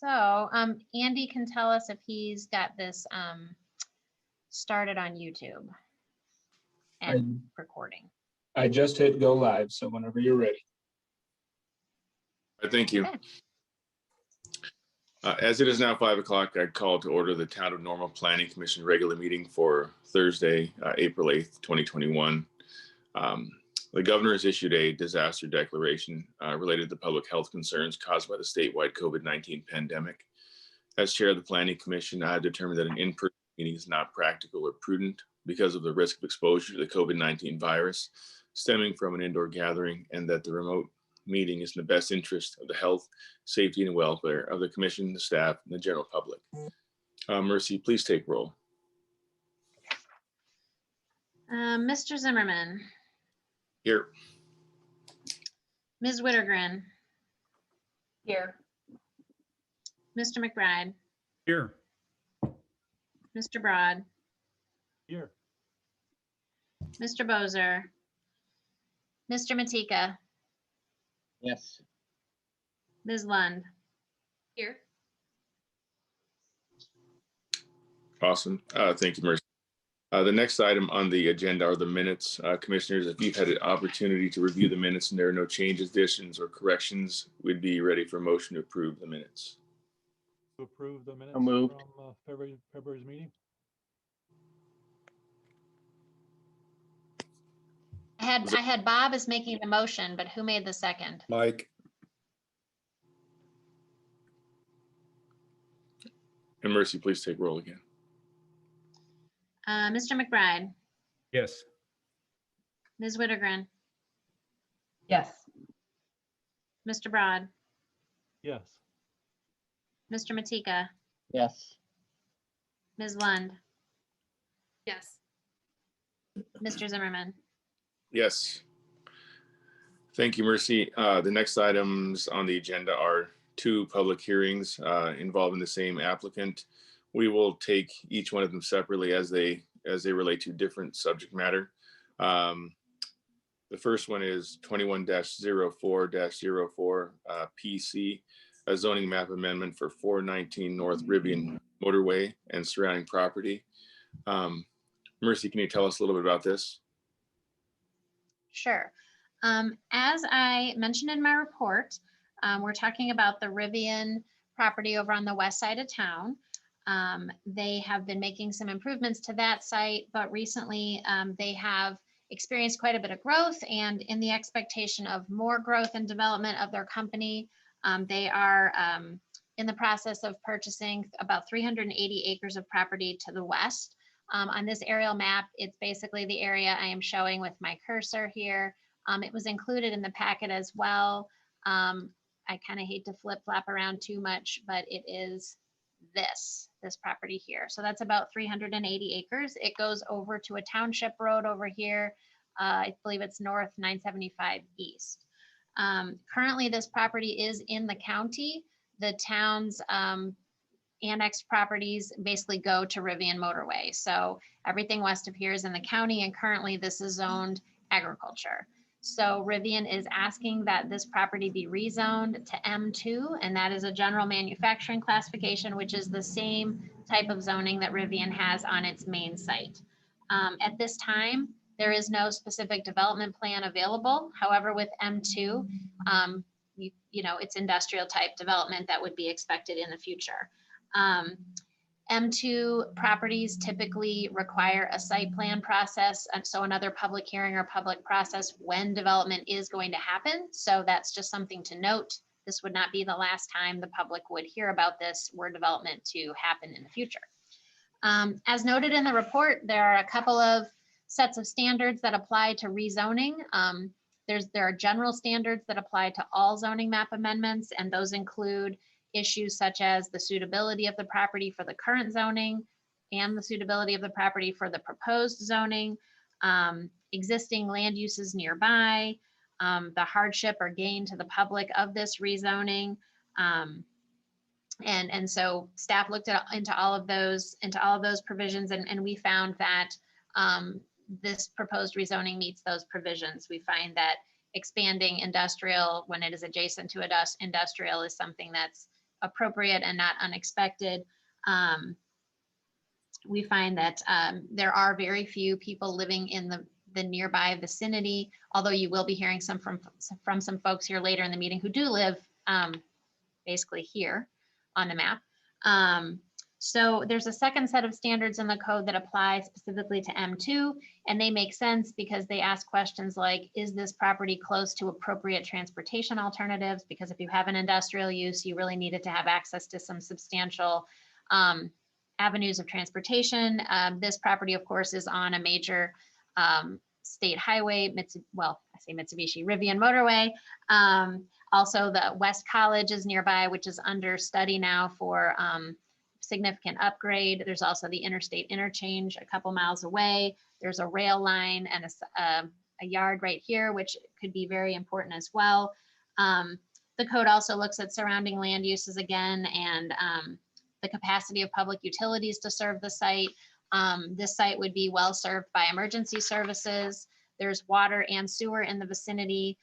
So Andy can tell us if he's got this started on YouTube and recording. I just hit go live, so whenever you're ready. Thank you. Okay. As it is now 5 o'clock, I call to order the Town of Normal Planning Commission regular meeting for Thursday, April 8th, 2021. The governor has issued a disaster declaration related to public health concerns caused by the statewide COVID-19 pandemic. As chair of the Planning Commission, I have determined that an in-person meeting is not practical or prudent because of the risk of exposure to the COVID-19 virus stemming from an indoor gathering, and that the remote meeting is in the best interest of the health, safety, and welfare of the commission, the staff, and the general public. Mercy, please take roll. Mr. Zimmerman, Here. Ms. Wittergren, Here. Mr. McBride, Here. Mr. Broad, Here. Mr. Bozer, Mr. Matika, Yes. Ms. Lund. Here. Awesome. Thank you, Mercy. The next item on the agenda are the minutes. Commissioners, if you've had an opportunity to review the minutes and there are no changes, additions, or corrections, we'd be ready for a motion to approve the minutes. To approve the minutes So moved. from February's meeting. I had Bob as making the motion, but who made the second? Mike. And Mercy, please take roll again. Mr. McBride, Yes. Ms. Wittergren, Yes. Mr. Broad, Yes. Mr. Matika, Yes. Ms. Lund, Yes. Mr. Zimmerman. Yes. Thank you, Mercy. The next items on the agenda are two public hearings involving the same applicant. We will take each one of them separately as they relate to different subject matter. The first one is 21-04-04 PC, a zoning map amendment for 419 North Rivian Motorway and surrounding property. Mercy, can you tell us a little bit about this? Sure. As I mentioned in my report, we're talking about the Rivian property over on the west side of town. They have been making some improvements to that site, but recently they have experienced quite a bit of growth, and in the expectation of more growth and development of their company, they are in the process of purchasing about 380 acres of property to the west. On this aerial map, it's basically the area I am showing with my cursor here. It was included in the packet as well. I kind of hate to flip-flop around too much, but it is this property here. So that's about 380 acres. It goes over to a township road over here. I believe it's North 975 East. Currently, this property is in the county. The town's annexed properties basically go to Rivian Motorway. So everything west of here is in the county, and currently this is zoned agriculture. So Rivian is asking that this property be rezoned to M2, and that is a general manufacturing classification, which is the same type of zoning that Rivian has on its main site. At this time, there is no specific development plan available. However, with M2, you know, it's industrial type development that would be expected in the future. M2 properties typically require a site plan process, and so another public hearing or public process when development is going to happen. So that's just something to note. This would not be the last time the public would hear about this were development to happen in the future. As noted in the report, there are a couple of sets of standards that apply to rezoning. There are general standards that apply to all zoning map amendments, and those include issues such as the suitability of the property for the current zoning and the suitability of the property for the proposed zoning, existing land uses nearby, the hardship or gain to the public of this rezoning. And so staff looked into all of those provisions, and we found that this proposed rezoning meets those provisions. We find that expanding industrial when it is adjacent to industrial is something that's appropriate and not unexpected. We find that there are very few people living in the nearby vicinity, although you will be hearing some from some folks here later in the meeting who do live basically here on the map. So there's a second set of standards in the code that apply specifically to M2, and they make sense because they ask questions like, is this property close to appropriate transportation alternatives? Because if you have an industrial use, you really needed to have access to some substantial avenues of transportation. This property, of course, is on a major state highway, well, I say Mitsubishi Rivian motorway. Also, the West College is nearby, which is under study now for significant upgrade. There's also the interstate interchange a couple miles away. There's a rail line and a yard right here, which could be very important as well. The code also looks at surrounding land uses again and the capacity of public utilities to serve the site. This site would be well served by emergency services. There's water and sewer in the vicinity.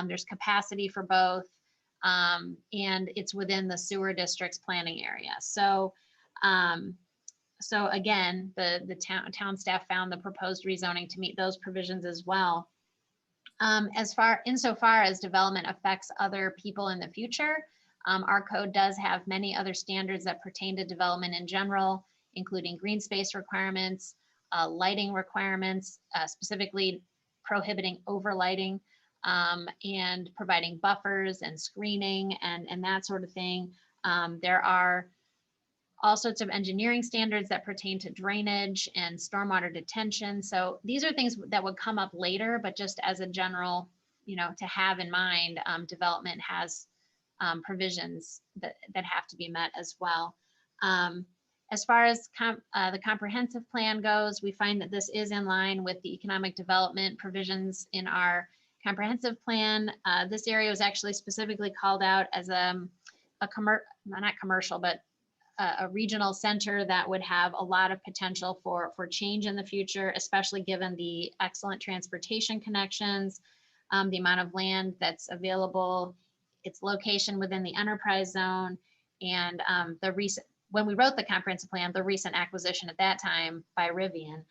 There's capacity for both. And it's within the sewer district's planning area. So again, the town staff found the proposed rezoning to meet those provisions as well. Insofar as development affects other people in the future, our code does have many other standards that pertain to development in general, including green space requirements, lighting requirements, specifically prohibiting overlighting, and providing buffers and screening and that sort of thing. There are all sorts of engineering standards that pertain to drainage and stormwater detention. So these are things that would come up later, but just as a general, to have in mind, development has provisions that have to be met as well. As far as the comprehensive plan goes, we find that this is in line with the economic development provisions in our comprehensive plan. This area was actually specifically called out as not commercial, but a regional center that would have a lot of potential for change in the future, especially given the excellent transportation connections, the amount of land that's available, its location within the enterprise zone, and when we wrote the comprehensive plan, the recent acquisition at that time by Rivian.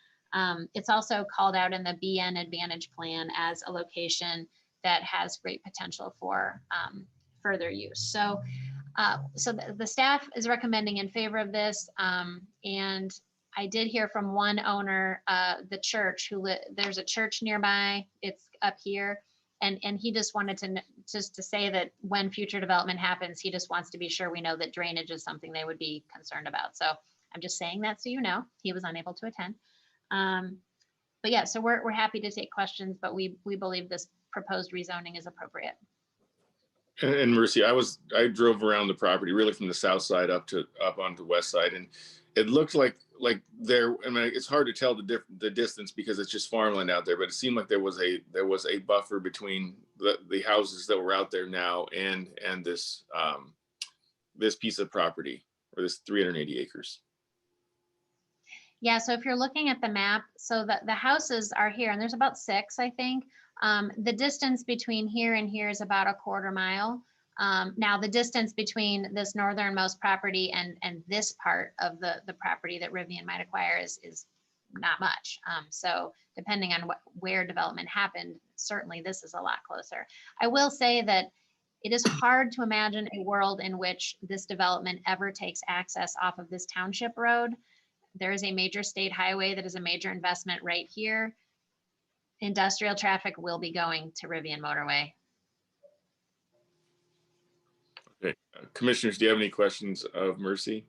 It's also called out in the BN Advantage Plan as a location that has great potential for further use. So the staff is recommending in favor of this. And I did hear from one owner, the church, there's a church nearby, it's up here. And he just wanted to say that when future development happens, he just wants to be sure we know that drainage is something they would be concerned about. So I'm just saying that so you know, he was unable to attend. But yeah, so we're happy to take questions, but we believe this proposed rezoning is appropriate. And Mercy, I drove around the property really from the south side up onto the west side, and it looked like there. I mean, it's hard to tell the distance because it's just farmland out there, but it seemed like there was a buffer between the houses that were out there now and this this piece of property, or this 380 acres. Yeah, so if you're looking at the map, so the houses are here, and there's about 6, I think. The distance between here and here is about a quarter mile. Now, the distance between this northernmost property and this part of the property that Rivian might acquire is not much. So depending on where development happened, certainly this is a lot closer. I will say that it is hard to imagine a world in which this development ever takes access off of this township road. There is a major state highway that is a major investment right here. Industrial traffic will be going to Rivian motorway. Okay, commissioners, do you have any questions of Mercy?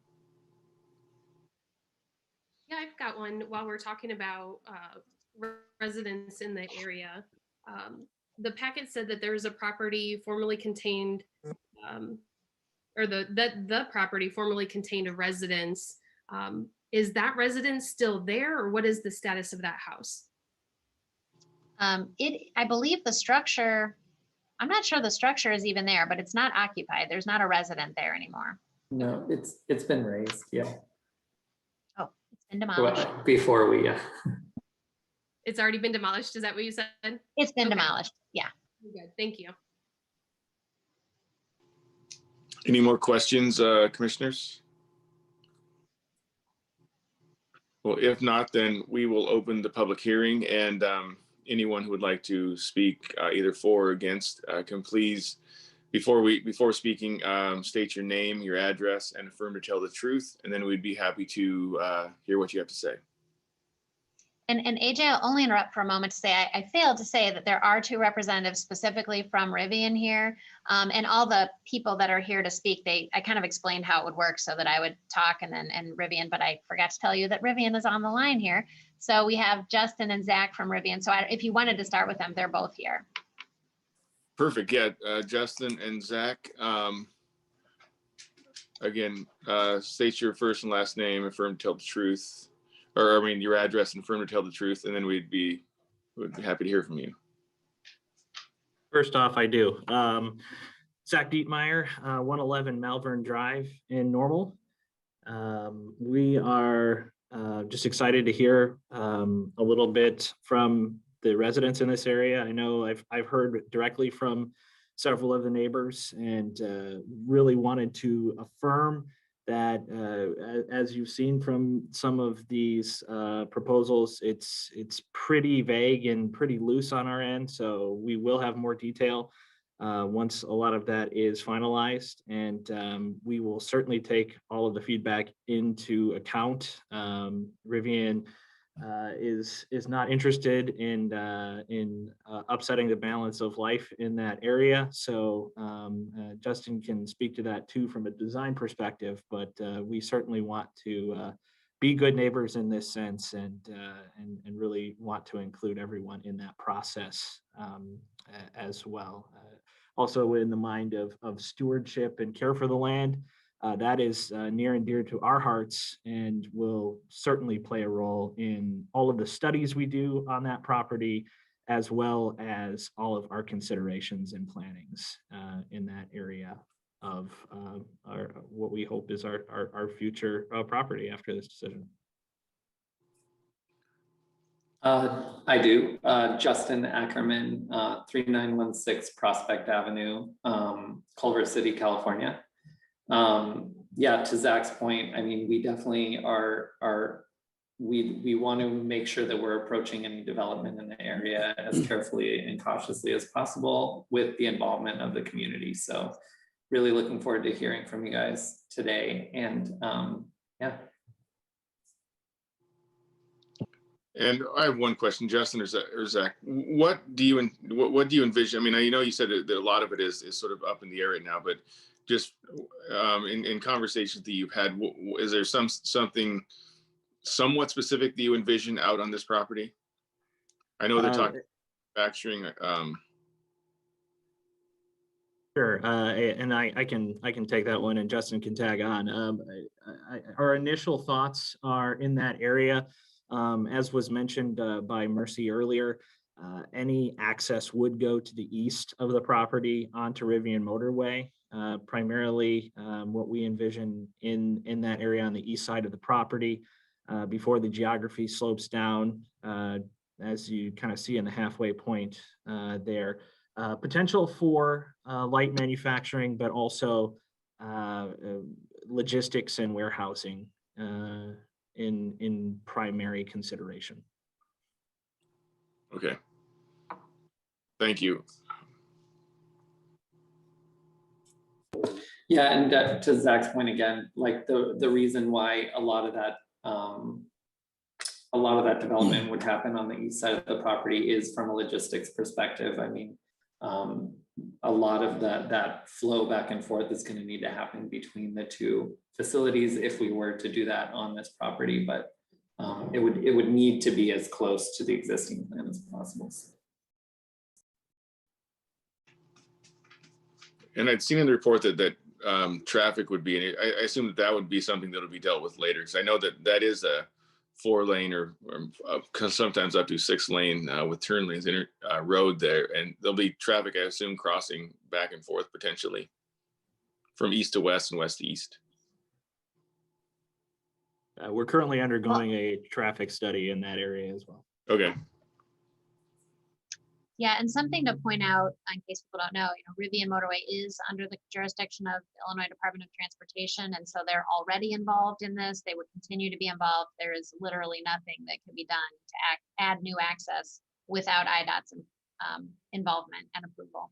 Yeah, I've got one. While we're talking about residents in the area, the packet said that there is a property formerly contained, or the property formerly contained a residence. Is that residence still there, or what is the status of that house? I believe the structure, I'm not sure the structure is even there, but it's not occupied. There's not a resident there anymore. No, it's been raised, yeah. Oh, it's been demolished. Before we, It's already been demolished. Is that what you said? It's been Okay. demolished. Yeah. Good. Thank you. Any more questions, commissioners? Well, if not, then we will open the public hearing, and anyone who would like to speak either for or against can please, before speaking, state your name, your address, and affirm to tell the truth, and then we'd be happy to hear what you have to say. And AJ, I'll only interrupt for a moment to say, I failed to say that there are 2 representatives specifically from Rivian here. And all the people that are here to speak, I kind of explained how it would work so that I would talk and Rivian, but I forgot to tell you that Rivian is on the line here. So we have Justin and Zach from Rivian. So if you wanted to start with them, they're both here. Perfect. Yeah, Justin and Zach. Again, state your first and last name, affirm to tell the truth, or I mean your address and affirm to tell the truth, and then we'd be happy to hear from you. First off, I do. Zach Dietmeyer, 111 Malvern Drive in Normal. We are just excited to hear a little bit from the residents in this area. I know I've heard directly from several of the neighbors and really wanted to affirm that as you've seen from some of these proposals, it's pretty vague and pretty loose on our end. So we will have more detail once a lot of that is finalized, and we will certainly take all of the feedback into account. Rivian is not interested in upsetting the balance of life in that area. So Justin can speak to that too from a design perspective, but we certainly want to be good neighbors in this sense, and really want to include everyone in that process as well. Also in the mind of stewardship and care for the land. That is near and dear to our hearts and will certainly play a role in all of the studies we do on that property, as well as all of our considerations and plannings in that area of what we hope is our future property after this decision. I do. Justin Ackerman, 3916 Prospect Avenue, Culver City, California. Yeah, to Zach's point, I mean, we definitely we want to make sure that we're approaching any development in the area as carefully and cautiously as possible with the involvement of the community. So really looking forward to hearing from you guys today. And yeah. And I have one question, Justin or Zach. What do you envision? I mean, I know you said that a lot of it is sort of up in the air right now, but just in conversations that you've had, is there something somewhat specific that you envision out on this property? I know they're talking manufacturing. Sure, and I can take that one, and Justin can tag on. Our initial thoughts are in that area. As was mentioned by Mercy earlier, any access would go to the east of the property onto Rivian Motorway. Primarily what we envision in that area on the east side of the property before the geography slopes down, as you kind of see in the halfway point there. Potential for light manufacturing, but also logistics and warehousing in primary consideration. Okay. Thank you. Yeah, and to Zach's point again, like the reason why a lot of that development would happen on the east side of the property is from a logistics perspective. I mean, a lot of that flow back and forth is going to need to happen between the two facilities if we were to do that on this property, but it would need to be as close to the existing plan as possible. And I'd seen in the report that traffic would be, and I assume that would be something that will be dealt with later, because I know that is a 4-lane or sometimes up to 6-lane with turn lanes road there, and there'll be traffic, I assume, crossing back and forth potentially from east to west and west to east. We're currently undergoing a traffic study in that area as well. Okay. Yeah, and something to point out, in case people don't know, Rivian Motorway is under the jurisdiction of the Illinois Department of Transportation, and so they're already involved in this. They would continue to be involved. There is literally nothing that can be done to add new access without IDOT's involvement and approval.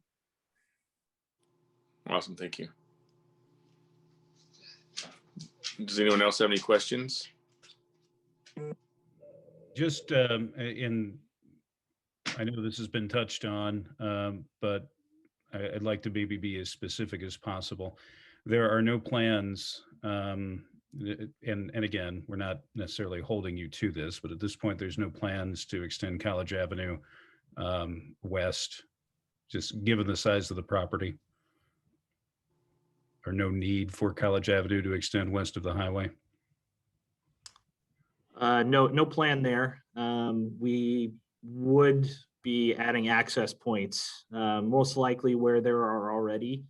Awesome, thank you. Does anyone else have any questions? Just I know this has been touched on, but I'd like to maybe be as specific as possible. There are no plans, and again, we're not necessarily holding you to this, but at this point, there's no plans to extend College Avenue west, just given the size of the property. Or no need for College Avenue to extend west of the highway? No plan there. We would be adding access points, most likely where there are already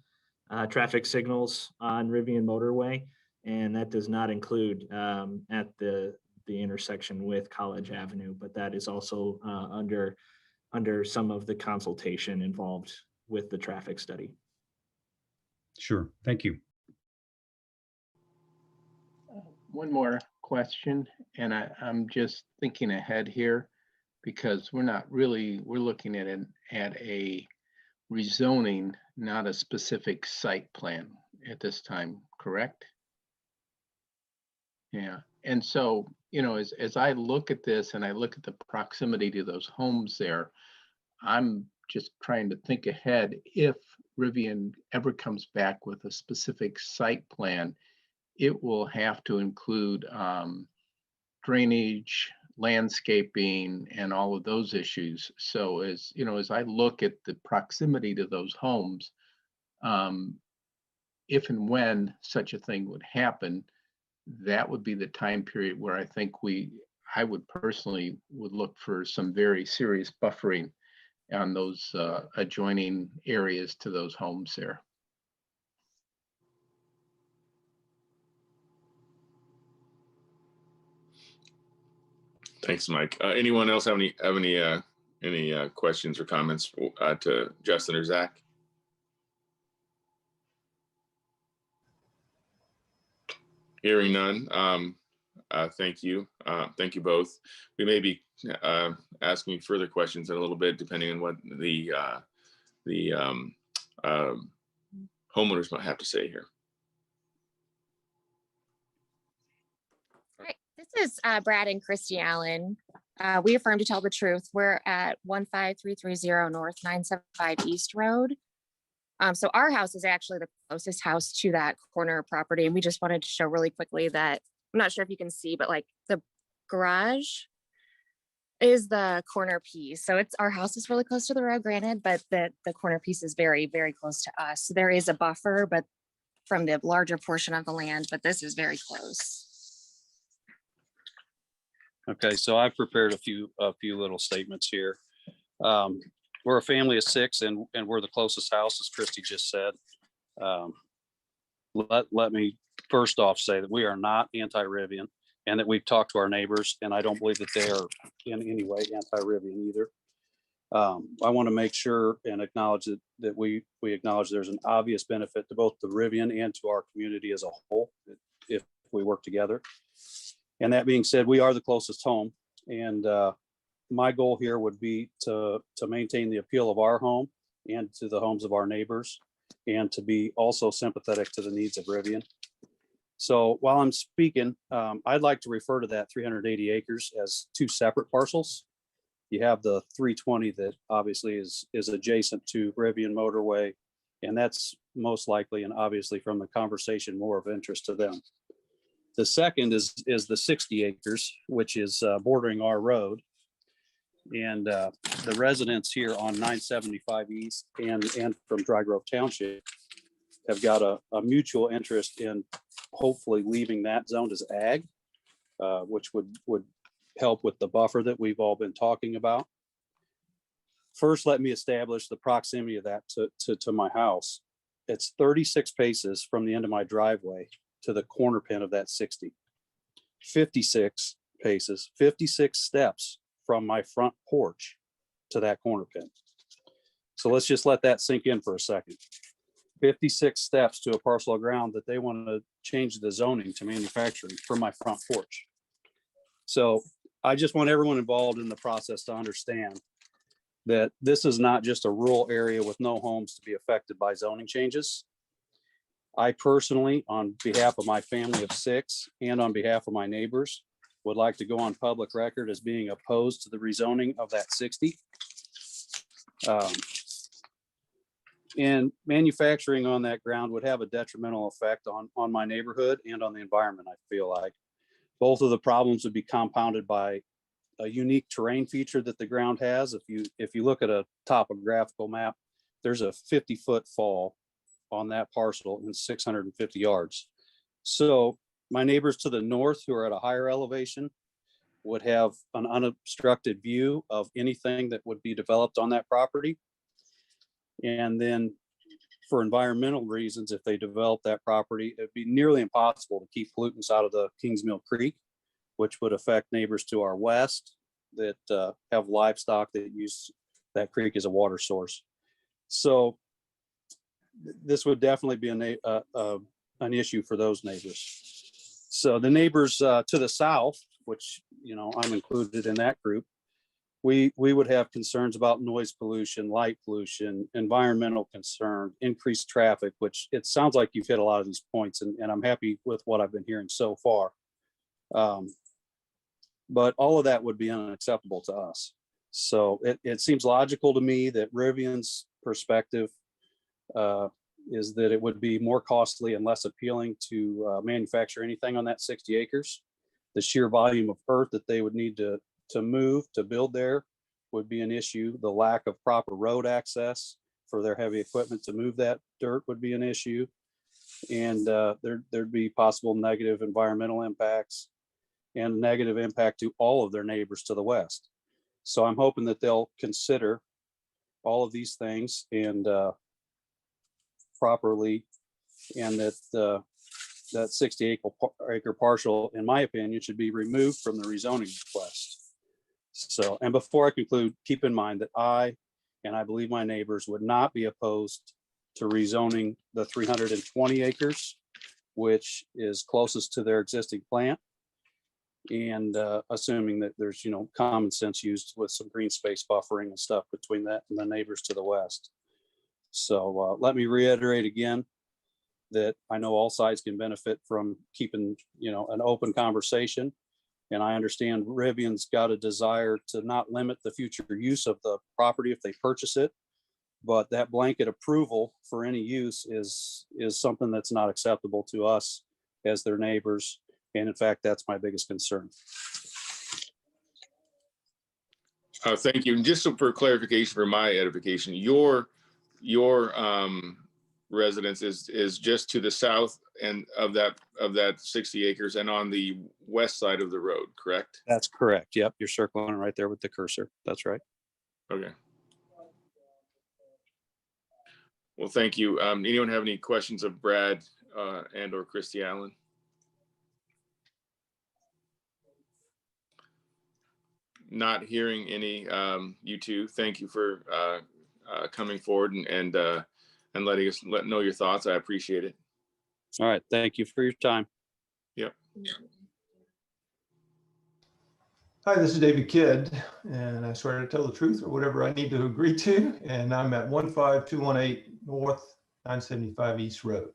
traffic signals on Rivian Motorway, and that does not include at the intersection with College Avenue, but that is also under some of the consultation involved with the traffic study. Sure, thank you. One more question, and I'm just thinking ahead here because we're looking at a rezoning, not a specific site plan at this time, correct? Yeah, and so, as I look at this and I look at the proximity to those homes there, I'm just trying to think ahead. If Rivian ever comes back with a specific site plan, it will have to include drainage, landscaping, and all of those issues. So as I look at the proximity to those homes, if and when such a thing would happen, that would be the time period where I think I would personally look for some very serious buffering on those adjoining areas to those homes there. Thanks, Mike. Anyone else have any questions or comments to Justin or Zach? Hearing none. Thank you. Thank you both. We may be asking further questions in a little bit, depending on what the homeowners might have to say here. All right, this is Brad and Christy Allen. We affirm to tell the truth. We're at 15330 North 975 East Road. So our house is actually the closest house to that corner property. And we just wanted to show really quickly that, I'm not sure if you can see, but like the garage is the corner piece. So our house is really close to the road, granted, but the corner piece is very, very close to us. So there is a buffer, but from the larger portion of the land, but this is very close. Okay, so I've prepared a few little statements here. We're a family of 6 and we're the closest house, as Christy just said. Let me first off say that we are not anti-Rivian and that we've talked to our neighbors, and I don't believe that they are in any way anti-Rivian either. I want to make sure and acknowledge that we acknowledge there's an obvious benefit to both the Rivian and to our community as a whole if we work together. And that being said, we are the closest home, and my goal here would be to maintain the appeal of our home and to the homes of our neighbors, and to be also sympathetic to the needs of Rivian. So while I'm speaking, I'd like to refer to that 380 acres as 2 separate parcels. You have the 320 that obviously is adjacent to Rivian Motorway, and that's most likely and obviously from the conversation more of interest to them. The second is the 60 acres, which is bordering our road. And the residents here on 975 East and from Dry Grove Township have got a mutual interest in hopefully leaving that zone as ag, which would help with the buffer that we've all been talking about. First, let me establish the proximity of that to my house. It's 36 paces from the end of my driveway to the corner pin of that 60. 56 paces, 56 steps from my front porch to that corner pin. So let's just let that sink in for a second. 56 steps to a parcel of ground that they want to change the zoning to manufacturing from my front porch. So I just want everyone involved in the process to understand that this is not just a rural area with no homes to be affected by zoning changes. I personally, on behalf of my family of 6 and on behalf of my neighbors, would like to go on public record as being opposed to the rezoning of that 60. And manufacturing on that ground would have a detrimental effect on my neighborhood and on the environment, I feel like. Both of the problems would be compounded by a unique terrain feature that the ground has. If you look at a topographical map, there's a 50-foot fall on that parcel in 650 yards. So my neighbors to the north who are at a higher elevation would have an unobstructed view of anything that would be developed on that property. And then for environmental reasons, if they develop that property, it'd be nearly impossible to keep pollutants out of the Kingsmill Creek, which would affect neighbors to our west that have livestock that use that creek as a water source. So this would definitely be an issue for those neighbors. So the neighbors to the south, which, you know, I'm included in that group, we would have concerns about noise pollution, light pollution, environmental concern, increased traffic, which it sounds like you've hit a lot of these points, and I'm happy with what I've been hearing so far. But all of that would be unacceptable to us. So it seems logical to me that Rivian's perspective is that it would be more costly and less appealing to manufacture anything on that 60 acres. The sheer volume of earth that they would need to move to build there would be an issue. The lack of proper road access for their heavy equipment to move that dirt would be an issue. And there'd be possible negative environmental impacts and negative impact to all of their neighbors to the west. So I'm hoping that they'll consider all of these things and properly, and that that 60 acre parcel, in my opinion, should be removed from the rezoning request. So, and before I conclude, keep in mind that I believe my neighbors would not be opposed to rezoning the 320 acres, which is closest to their existing plant. And assuming that there's, you know, common sense used with some green space buffering and stuff between that and the neighbors to the west. So let me reiterate again that I know all sides can benefit from keeping, you know, an open conversation. And I understand Rivian's got a desire to not limit the future use of the property if they purchase it. But that blanket approval for any use is something that's not acceptable to us as their neighbors. And in fact, that's my biggest concern. Thank you. And just for clarification, for my edification, your residence is just to the south and of that 60 acres and on the west side of the road, correct? That's correct. Yep, you're circling right there with the cursor. That's right. Okay. Well, thank you. Anyone have any questions of Brad and or Christy Allen? Not hearing any. You two, thank you for coming forward and letting us know your thoughts. I appreciate it. All right. Thank you for your time. Yep. Hi, this is David Kidd, and I swear to tell the truth or whatever I need to agree to. And I'm at 15218 North 975 East Road.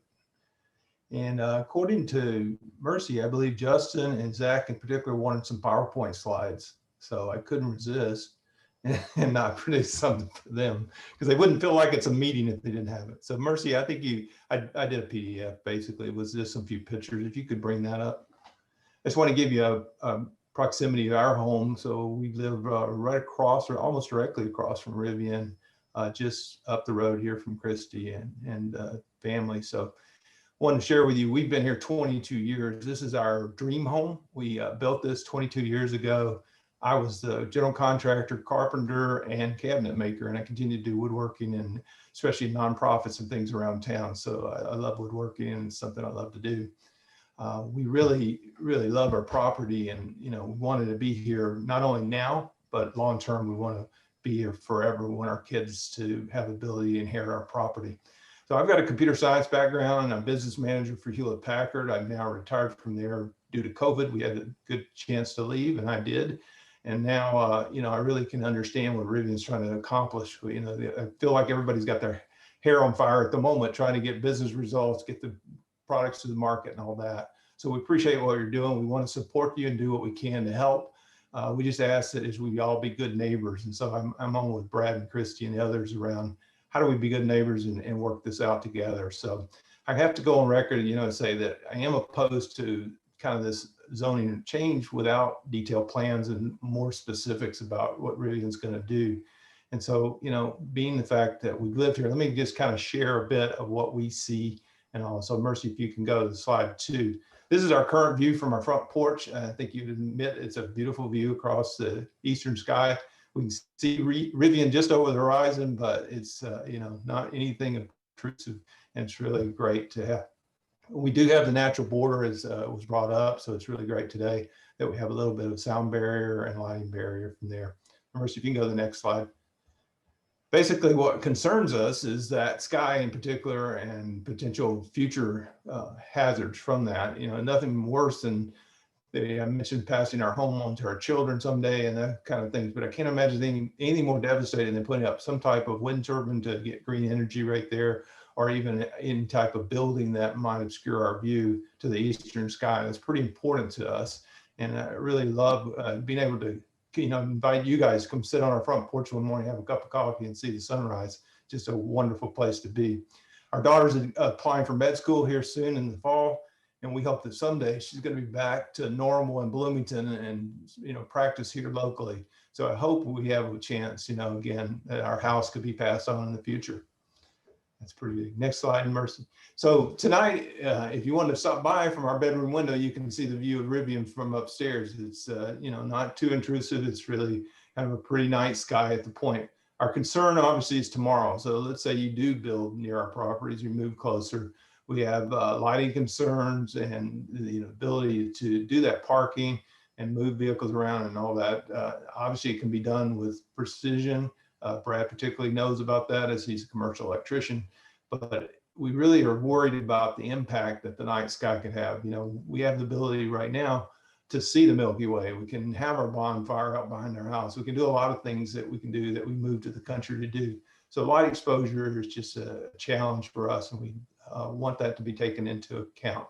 And according to Mercy, I believe Justin and Zach in particular wanted some PowerPoint slides. So I couldn't resist and not produce something for them because they wouldn't feel like it's a meeting if they didn't have it. So Mercy, I think I did a PDF basically. It was just a few pictures. If you could bring that up. I just want to give you a proximity to our home. So we live right across or almost directly across from Rivian, just up the road here from Christy and family. So I wanted to share with you, we've been here 22 years. This is our dream home. We built this 22 years ago. I was the general contractor, carpenter, and cabinet maker, and I continue to do woodworking and especially nonprofits and things around town. So I love woodworking and it's something I love to do. We really, really love our property, and we wanted to be here not only now, but long term. We want to be here forever. We want our kids to have the ability to inherit our property. So I've got a computer science background and I'm business manager for Hewlett Packard. I'm now retired from there due to COVID. We had a good chance to leave and I did. And now, I really can understand what Rivian's trying to accomplish. I feel like everybody's got their hair on fire at the moment, trying to get business results, get the products to the market and all that. So we appreciate what you're doing. We want to support you and do what we can to help. We just ask that as we all be good neighbors. And so I'm on with Brad and Christy and the others around how do we be good neighbors and work this out together. So I have to go on record, and say that I am opposed to kind of this zoning change without detailed plans and more specifics about what Rivian's going to do. And so, being the fact that we've lived here, let me just kind of share a bit of what we see. And also, Mercy, if you can go to slide 2. This is our current view from our front porch. I think you'd admit it's a beautiful view across the eastern sky. We can see Rivian just over the horizon, but it's, not anything intrusive. And it's really great to have. We do have the natural border, as was brought up. So it's really great today that we have a little bit of sound barrier and lighting barrier from there. Mercy, if you can go to the next slide. Basically, what concerns us is that sky in particular and potential future hazards from that. Nothing worse than I mentioned passing our home on to our children someday and that kind of things. But I can't imagine anything more devastating than putting up some type of wind turbine to get green energy right there, or even any type of building that might obscure our view to the eastern sky. That's pretty important to us. And I really love being able to invite you guys to come sit on our front porch one morning, have a cup of coffee and see the sunrise. Just a wonderful place to be. Our daughter's applying for med school here soon in the fall. And we hope that someday she's going to be back to Normal in Bloomington and, practice here locally. So I hope we have a chance, again, that our house could be passed on in the future. That's pretty big. Next slide, Mercy. So tonight, if you want to stop by from our bedroom window, you can see the view of Rivian from upstairs. It's, not too intrusive. It's really kind of a pretty night sky at the point. Our concern obviously is tomorrow. So let's say you do build near our properties, you move closer. We have lighting concerns and the ability to do that parking and move vehicles around and all that. Obviously, it can be done with precision. Brad particularly knows about that as he's a commercial electrician, but we really are worried about the impact that the night sky could have. We have the ability right now to see the Milky Way. We can have our bonfire out behind our house. We can do a lot of things that we can do that we moved to the country to do. So light exposure is just a challenge for us, and we want that to be taken into account.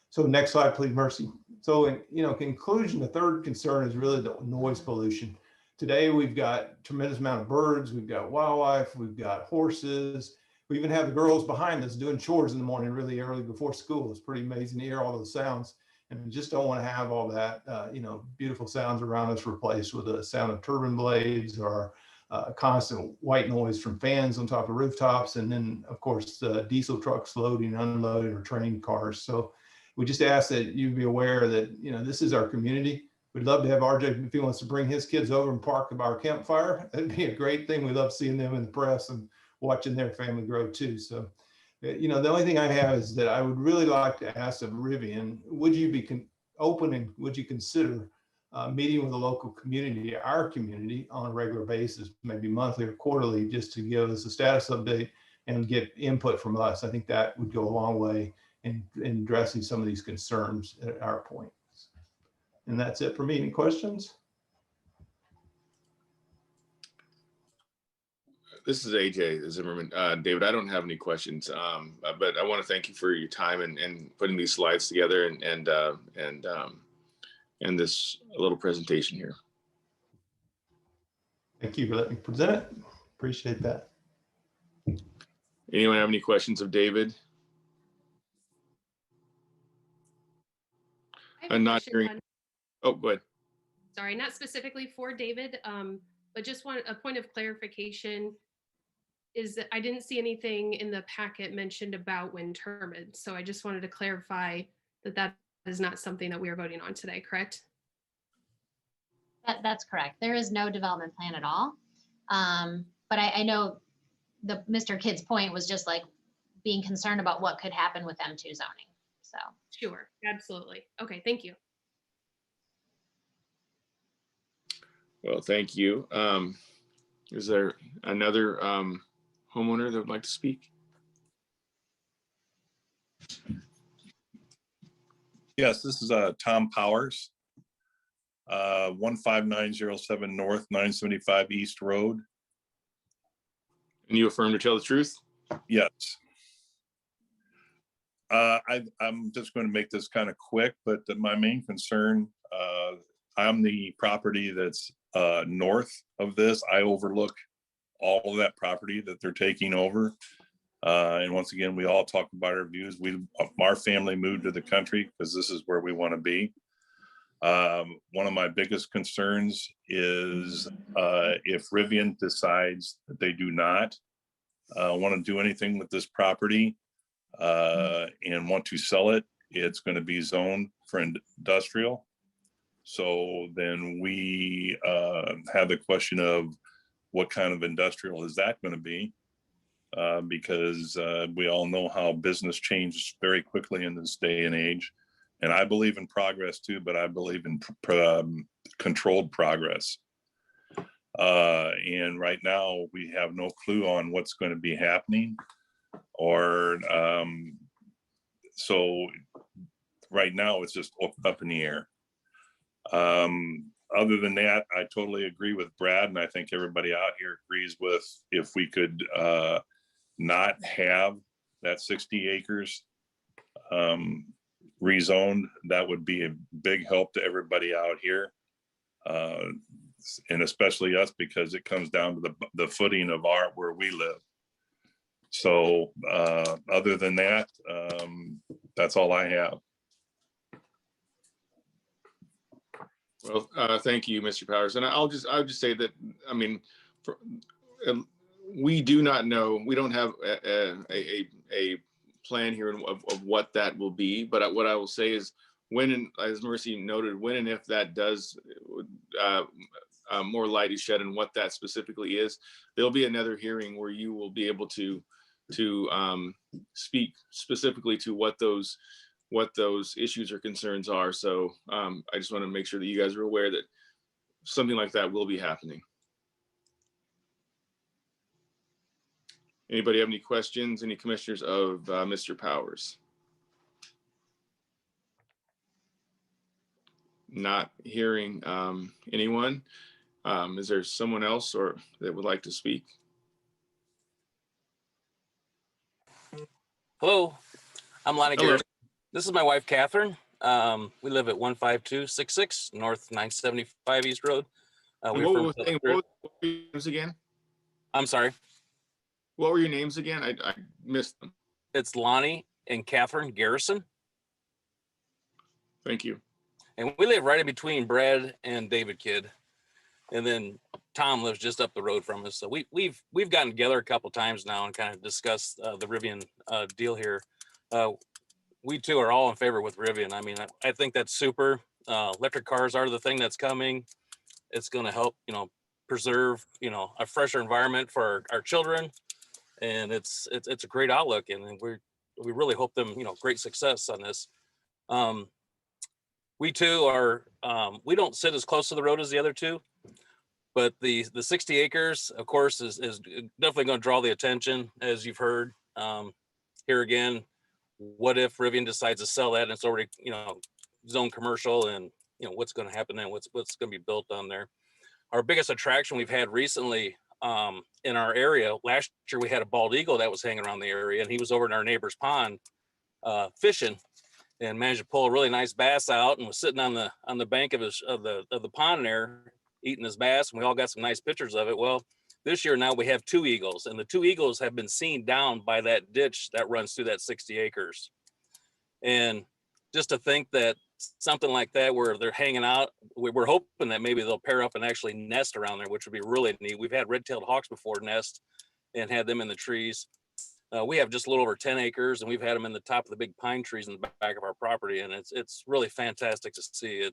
So next slide, please, Mercy. So in conclusion, the third concern is really the noise pollution. Today, we've got tremendous amount of birds, we've got wildlife, we've got horses. We even have the girls behind us doing chores in the morning really early before school. It's pretty amazing to hear all those sounds. And we just don't want to have all that, beautiful sounds around us replaced with the sound of turbine blades or constant white noise from fans on top of rooftops. And then, of course, diesel trucks loading, unloading, or train cars. So we just ask that you be aware that, this is our community. We'd love to have RJ, if he wants to bring his kids over and park at our campfire. That'd be a great thing. We love seeing them in the press and watching their family grow too. So, the only thing I have is that I would really like to ask of Rivian, would you be open and would you consider meeting with the local community, our community, on a regular basis, maybe monthly or quarterly, just to give us a status update and get input from us? I think that would go a long way in addressing some of these concerns at our point. And that's it for me. Any questions? This is AJ Zimmerman. David, I don't have any questions, but I want to thank you for your time and putting these slides together and this little presentation here. Thank you for letting me present it. Appreciate that. Anyone have any questions of David? I'm not hearing. Oh, go ahead. Sorry, not specifically for David, but just want a point of clarification is that I didn't see anything in the packet mentioned about wind turbines. So I just wanted to clarify that that is not something that we are voting on today, correct? That's correct. There is no development plan at all. But I know Mr. Kidd's point was just like being concerned about what could happen with M2 zoning. So sure, absolutely. Okay, thank you. Well, thank you. Is there another homeowner that would like to speak? Yes, this is Tom Powers. 15907 North 975 East Road. And you affirm to tell the truth? Yes. I'm just going to make this kind of quick, but my main concern, I'm the property that's north of this. I overlook all of that property that they're taking over. And once again, we all talk about our views. Our family moved to the country because this is where we want to be. One of my biggest concerns is if Rivian decides that they do not want to do anything with this property and want to sell it, it's going to be zoned for industrial. So then we have the question of what kind of industrial is that going to be? Because we all know how business changes very quickly in this day and age. And I believe in progress too, but I believe in controlled progress. And right now we have no clue on what's going to be happening, or so right now it's just up in the air. Other than that, I totally agree with Brad, and I think everybody out here agrees with, if we could not have that 60 acres rezoned, that would be a big help to everybody out here. And especially us, because it comes down to the footing of where we live. So other than that, that's all I have. Well, thank you, Mr. Powers. And I'll just say that, I mean, we do not know, we don't have a plan here of what that will be. But what I will say is, when, as Mercy noted, when and if that does, more light is shed on what that specifically is, there'll be another hearing where you will be able to speak specifically to what those issues or concerns are. So I just want to make sure that you guys are aware that something like that will be happening. Anybody have any questions? Any commissioners of Mr. Powers? Not hearing anyone. Is there someone else or that would like to speak? Hello, I'm Lonnie Hello. Garrison. This is my wife, Catherine. We live at 15266 North 975 East Road. What were your names again? I'm sorry. What were your names again? I missed them. It's Lonnie and Catherine Garrison. Thank you. And we live right in between Brad and David Kidd. And then Tom lives just up the road from us. So we've gotten together a couple times now and kind of discussed the Rivian deal here. We too are all in favor with Rivian. I mean, I think that's super. Electric cars are the thing that's coming. It's going to help, preserve, a fresher environment for our children. And it's a great outlook. And we really hope them, great success on this. We too are, we don't sit as close to the road as the other two, but the 60 acres, of course, is definitely going to draw the attention, as you've heard. Here again, what if Rivian decides to sell that and it's already, zone commercial, and what's going to happen then, what's going to be built on there. Our biggest attraction we've had recently in our area, last year we had a bald eagle that was hanging around the area, and he was over in our neighbor's pond fishing, and managed to pull a really nice bass out, and was sitting on the bank of the pond there eating his bass, and we all got some nice pictures of it. Well, this year now we have two eagles, and the two eagles have been seen down by that ditch that runs through that 60 acres. And just to think that something like that, where they're hanging out, we're hoping that maybe they'll pair up and actually nest around there, which would be really neat. We've had red-tailed hawks before nest and had them in the trees. We have just a little over 10 acres, and we've had them in the top of the big pine trees in the back of our property, and it's really fantastic to see.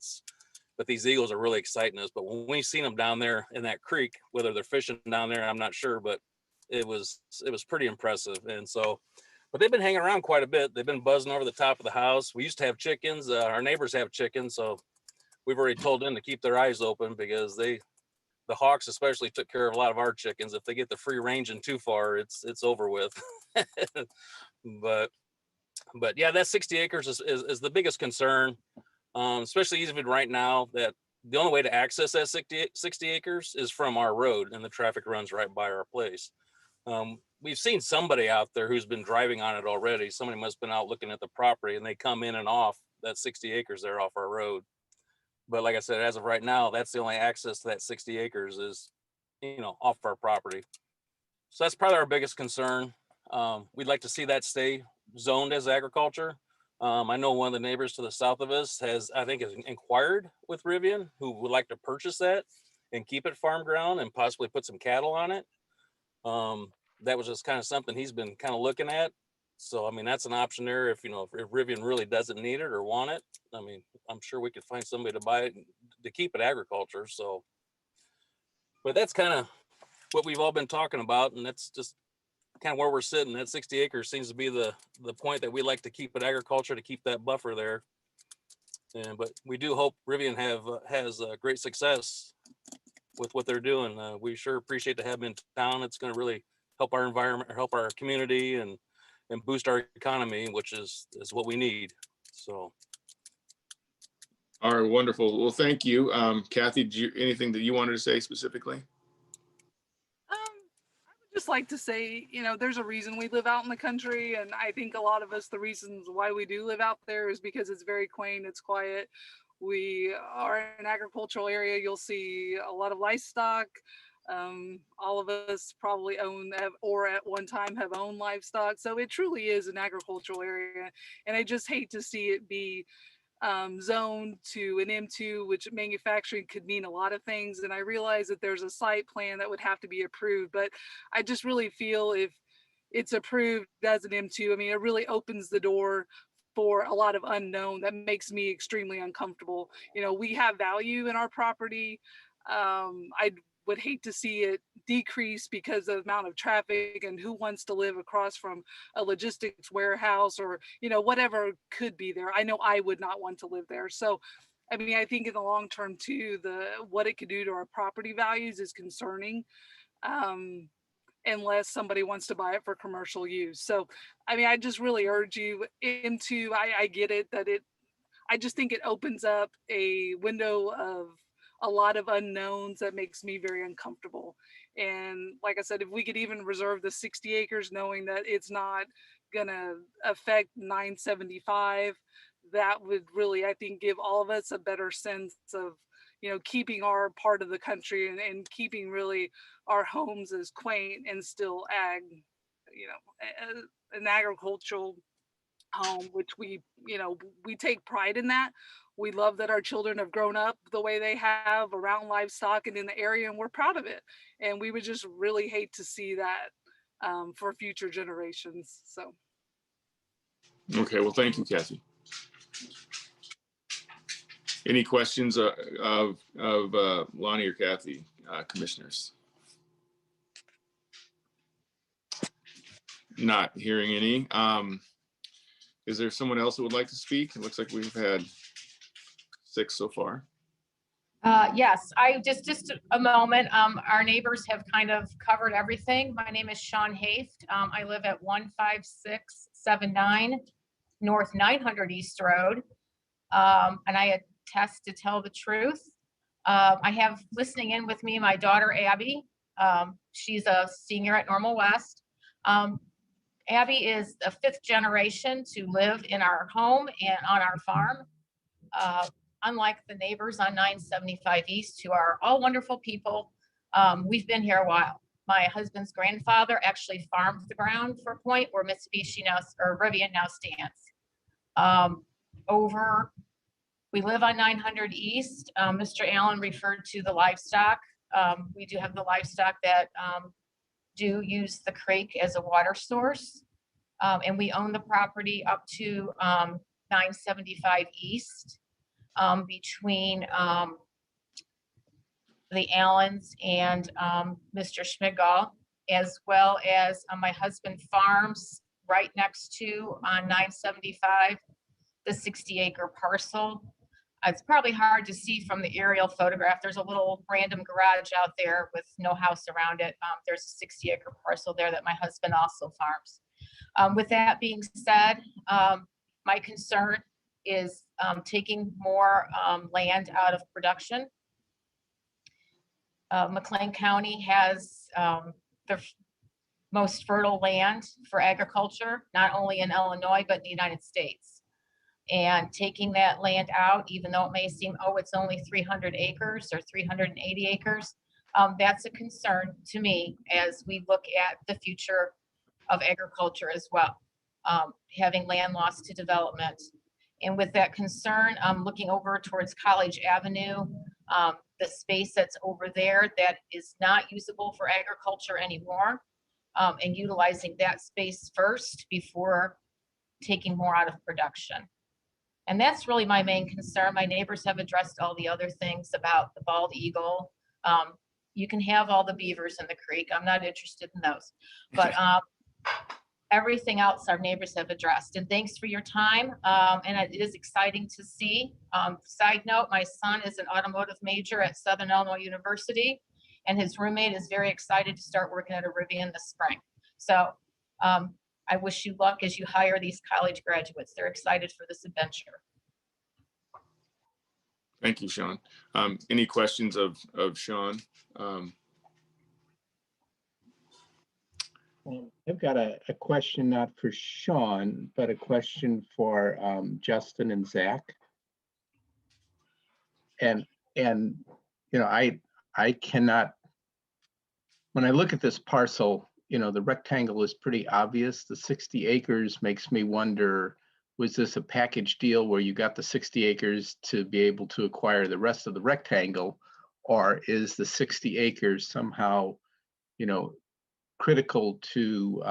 But these eagles are really exciting us. But when we seen them down there in that creek, whether they're fishing down there, I'm not sure, but it was pretty impressive. And so, but they've been hanging around quite a bit. They've been buzzing over the top of the house. We used to have chickens. Our neighbors have chickens, so we've already told them to keep their eyes open, because they the hawks especially took care of a lot of our chickens. If they get the free range and too far, it's over with. But yeah, that 60 acres is the biggest concern, especially even right now, that the only way to access that 60 acres is from our road, and the traffic runs right by our place. We've seen somebody out there who's been driving on it already. Somebody must have been out looking at the property, and they come in and off that 60 acres there off our road. But like I said, as of right now, that's the only access to that 60 acres is, off our property. So that's probably our biggest concern. We'd like to see that stay zoned as agriculture. I know one of the neighbors to the south of us has inquired with Rivian, who would like to purchase that and keep it farm ground and possibly put some cattle on it. That was just kind of something he's been kind of looking at. So, I mean, that's an option there if Rivian really doesn't need it or want it. I mean, I'm sure we could find somebody to buy it to keep it agriculture. So, but that's kind of what we've all been talking about. And that's just kind of where we're sitting. That 60 acres seems to be the point that we like to keep it agriculture, to keep that buffer there. But we do hope Rivian has great success with what they're doing. We sure appreciate to have them in town. It's going to really help our environment, help our community, and boost our economy, which is what we need. So. All right, wonderful. Well, thank you. Kathy, anything that you wanted to say specifically? Just like to say, there's a reason we live out in the country, and I think a lot of us, the reasons why we do live out there is because it's very quaint, it's quiet. We are in an agricultural area. You'll see a lot of livestock. All of us probably or at one time have owned livestock. So it truly is an agricultural area, and I just hate to see it be zoned to an M2, which manufacturing could mean a lot of things. And I realize that there's a site plan that would have to be approved, but I just really feel if it's approved as an M2, I mean, it really opens the door for a lot of unknown that makes me extremely uncomfortable. We have value in our property. I would hate to see it decrease because of the amount of traffic, and who wants to live across from a logistics warehouse or whatever could be there. I know I would not want to live there. So I mean, I think in the long term too, what it could do to our property values is concerning, unless somebody wants to buy it for commercial use. So I mean, I just really urge you into, I get it that I just think it opens up a window of a lot of unknowns that makes me very uncomfortable. And like I said, if we could even reserve the 60 acres, knowing that it's not gonna affect 975, that would really, I think, give all of us a better sense of, keeping our part of the country and keeping really our homes as quaint and still an agricultural home, which we take pride in that. We love that our children have grown up the way they have around livestock and in the area, and we're proud of it. And we would just really hate to see that for future generations. So. Okay, well, thank you, Kathy. Any questions of Lonnie or Kathy, commissioners? Not hearing any. Is there someone else who would like to speak? It looks like we've had 6 so far. Yes, I just a moment. Our neighbors have kind of covered everything. My name is Sean Haft. I live at 15679 North 900 East Road. And I attest to tell the truth. I have listening in with me my daughter Abby. She's a senior at Normal West. Abby is the 5th generation to live in our home and on our farm. Unlike the neighbors on 975 East, who are all wonderful people, we've been here a while. My husband's grandfather actually farmed the ground for Point, where Mitsubishi now, or Rivian now stands. We live on 900 East. Mr. Allen referred to the livestock. We do have the livestock that do use the creek as a water source. And we own the property up to 975 East, between the Allens and Mr. Schmidgall, as well as my husband farms right next to on 975, the 60-acre parcel. It's probably hard to see from the aerial photograph. There's a little random garage out there with no house around it. There's a 60-acre parcel there that my husband also farms. With that being said, my concern is taking more land out of production. McLean County has the most fertile land for agriculture, not only in Illinois, but in the United States. And taking that land out, even though it may seem, oh, it's only 300 acres or 380 acres, that's a concern to me as we look at the future of agriculture as well, having land lost to development. And with that concern, I'm looking over towards College Avenue, the space that's over there that is not usable for agriculture anymore, and utilizing that space first before taking more out of production. And that's really my main concern. My neighbors have addressed all the other things about the bald eagle. You can have all the beavers in the creek. I'm not interested in those. But everything else our neighbors have addressed. And thanks for your time. And it is exciting to see. Side note, my son is an automotive major at Southern Illinois University, and his roommate is very excited to start working at a Rivian this spring. So I wish you luck as you hire these college graduates. They're excited for this adventure. Thank you, Sean. Any questions of Sean? I've got a question not for Sean, but a question for Justin and Zach. And you know, I cannot, when I look at this parcel, you know, the rectangle is pretty obvious. The 60 acres makes me wonder, was this a package deal where you got the 60 acres to be able to acquire the rest of the rectangle? Or is the 60 acres somehow, you know, critical to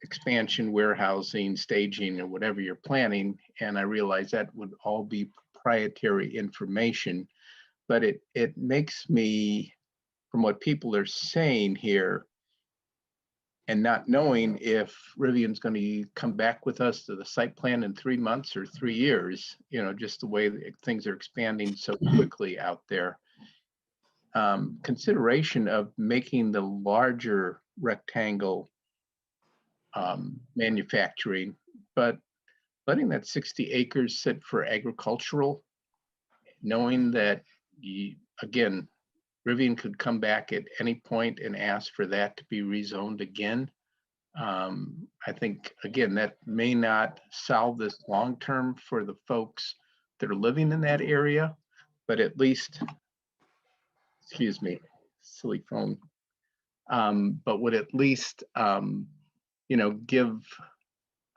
expansion, warehousing, staging, or whatever you're planning? And I realize that would all be proprietary information, but it makes me, from what people are saying here, and not knowing if Rivian's going to come back with us to the site plan in 3 months or 3 years, you know, just the way that things are expanding so quickly out there. Consideration of making the larger rectangle manufacturing, but letting that 60 acres sit for agricultural, knowing that, again, Rivian could come back at any point and ask for that to be rezoned again. I think, again, that may not solve this long-term for the folks that are living in that area, but at least, excuse me, silly phone, but would at least, you know, give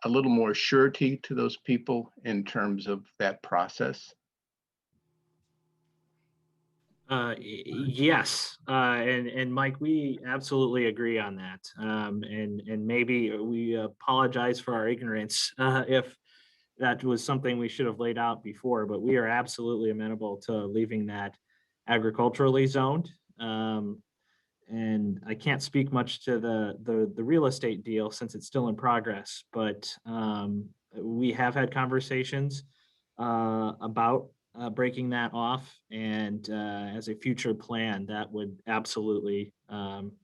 a little more surety to those people in terms of that process. Yes, and Mike, we absolutely agree on that. And maybe we apologize for our ignorance if that was something we should have laid out before, but we are absolutely amenable to leaving that agriculturally zoned. And I can't speak much to the real estate deal since it's still in progress, but we have had conversations about breaking that off, and as a future plan, that would absolutely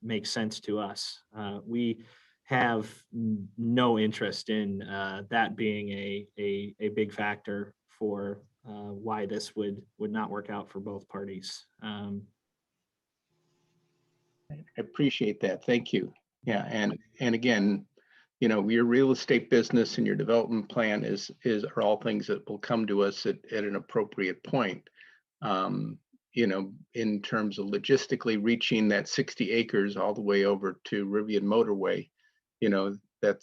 make sense to us. We have no interest in that being a big factor for why this would not work out for both parties. I appreciate that. Thank you. Yeah, and again, you know, your real estate business and your development plan are all things that will come to us at an appropriate point. You know, in terms of logistically reaching that 60 acres all the way over to Rivian Motorway, you know, that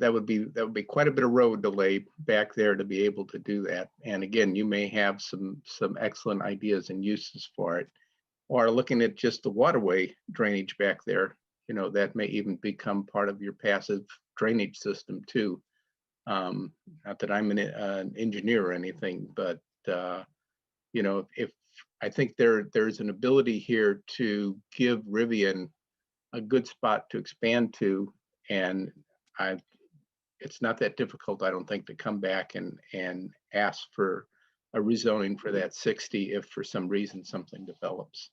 would be quite a bit of road to lay back there to be able to do that. And again, you may have some excellent ideas and uses for it. Or looking at just the waterway drainage back there, you know, that may even become part of your passive drainage system too. Not that I'm an engineer or anything, but you know, if I think there's an ability here to give Rivian a good spot to expand to, and it's not that difficult, I don't think, to come back and ask for a rezoning for that 60 if for some reason something develops.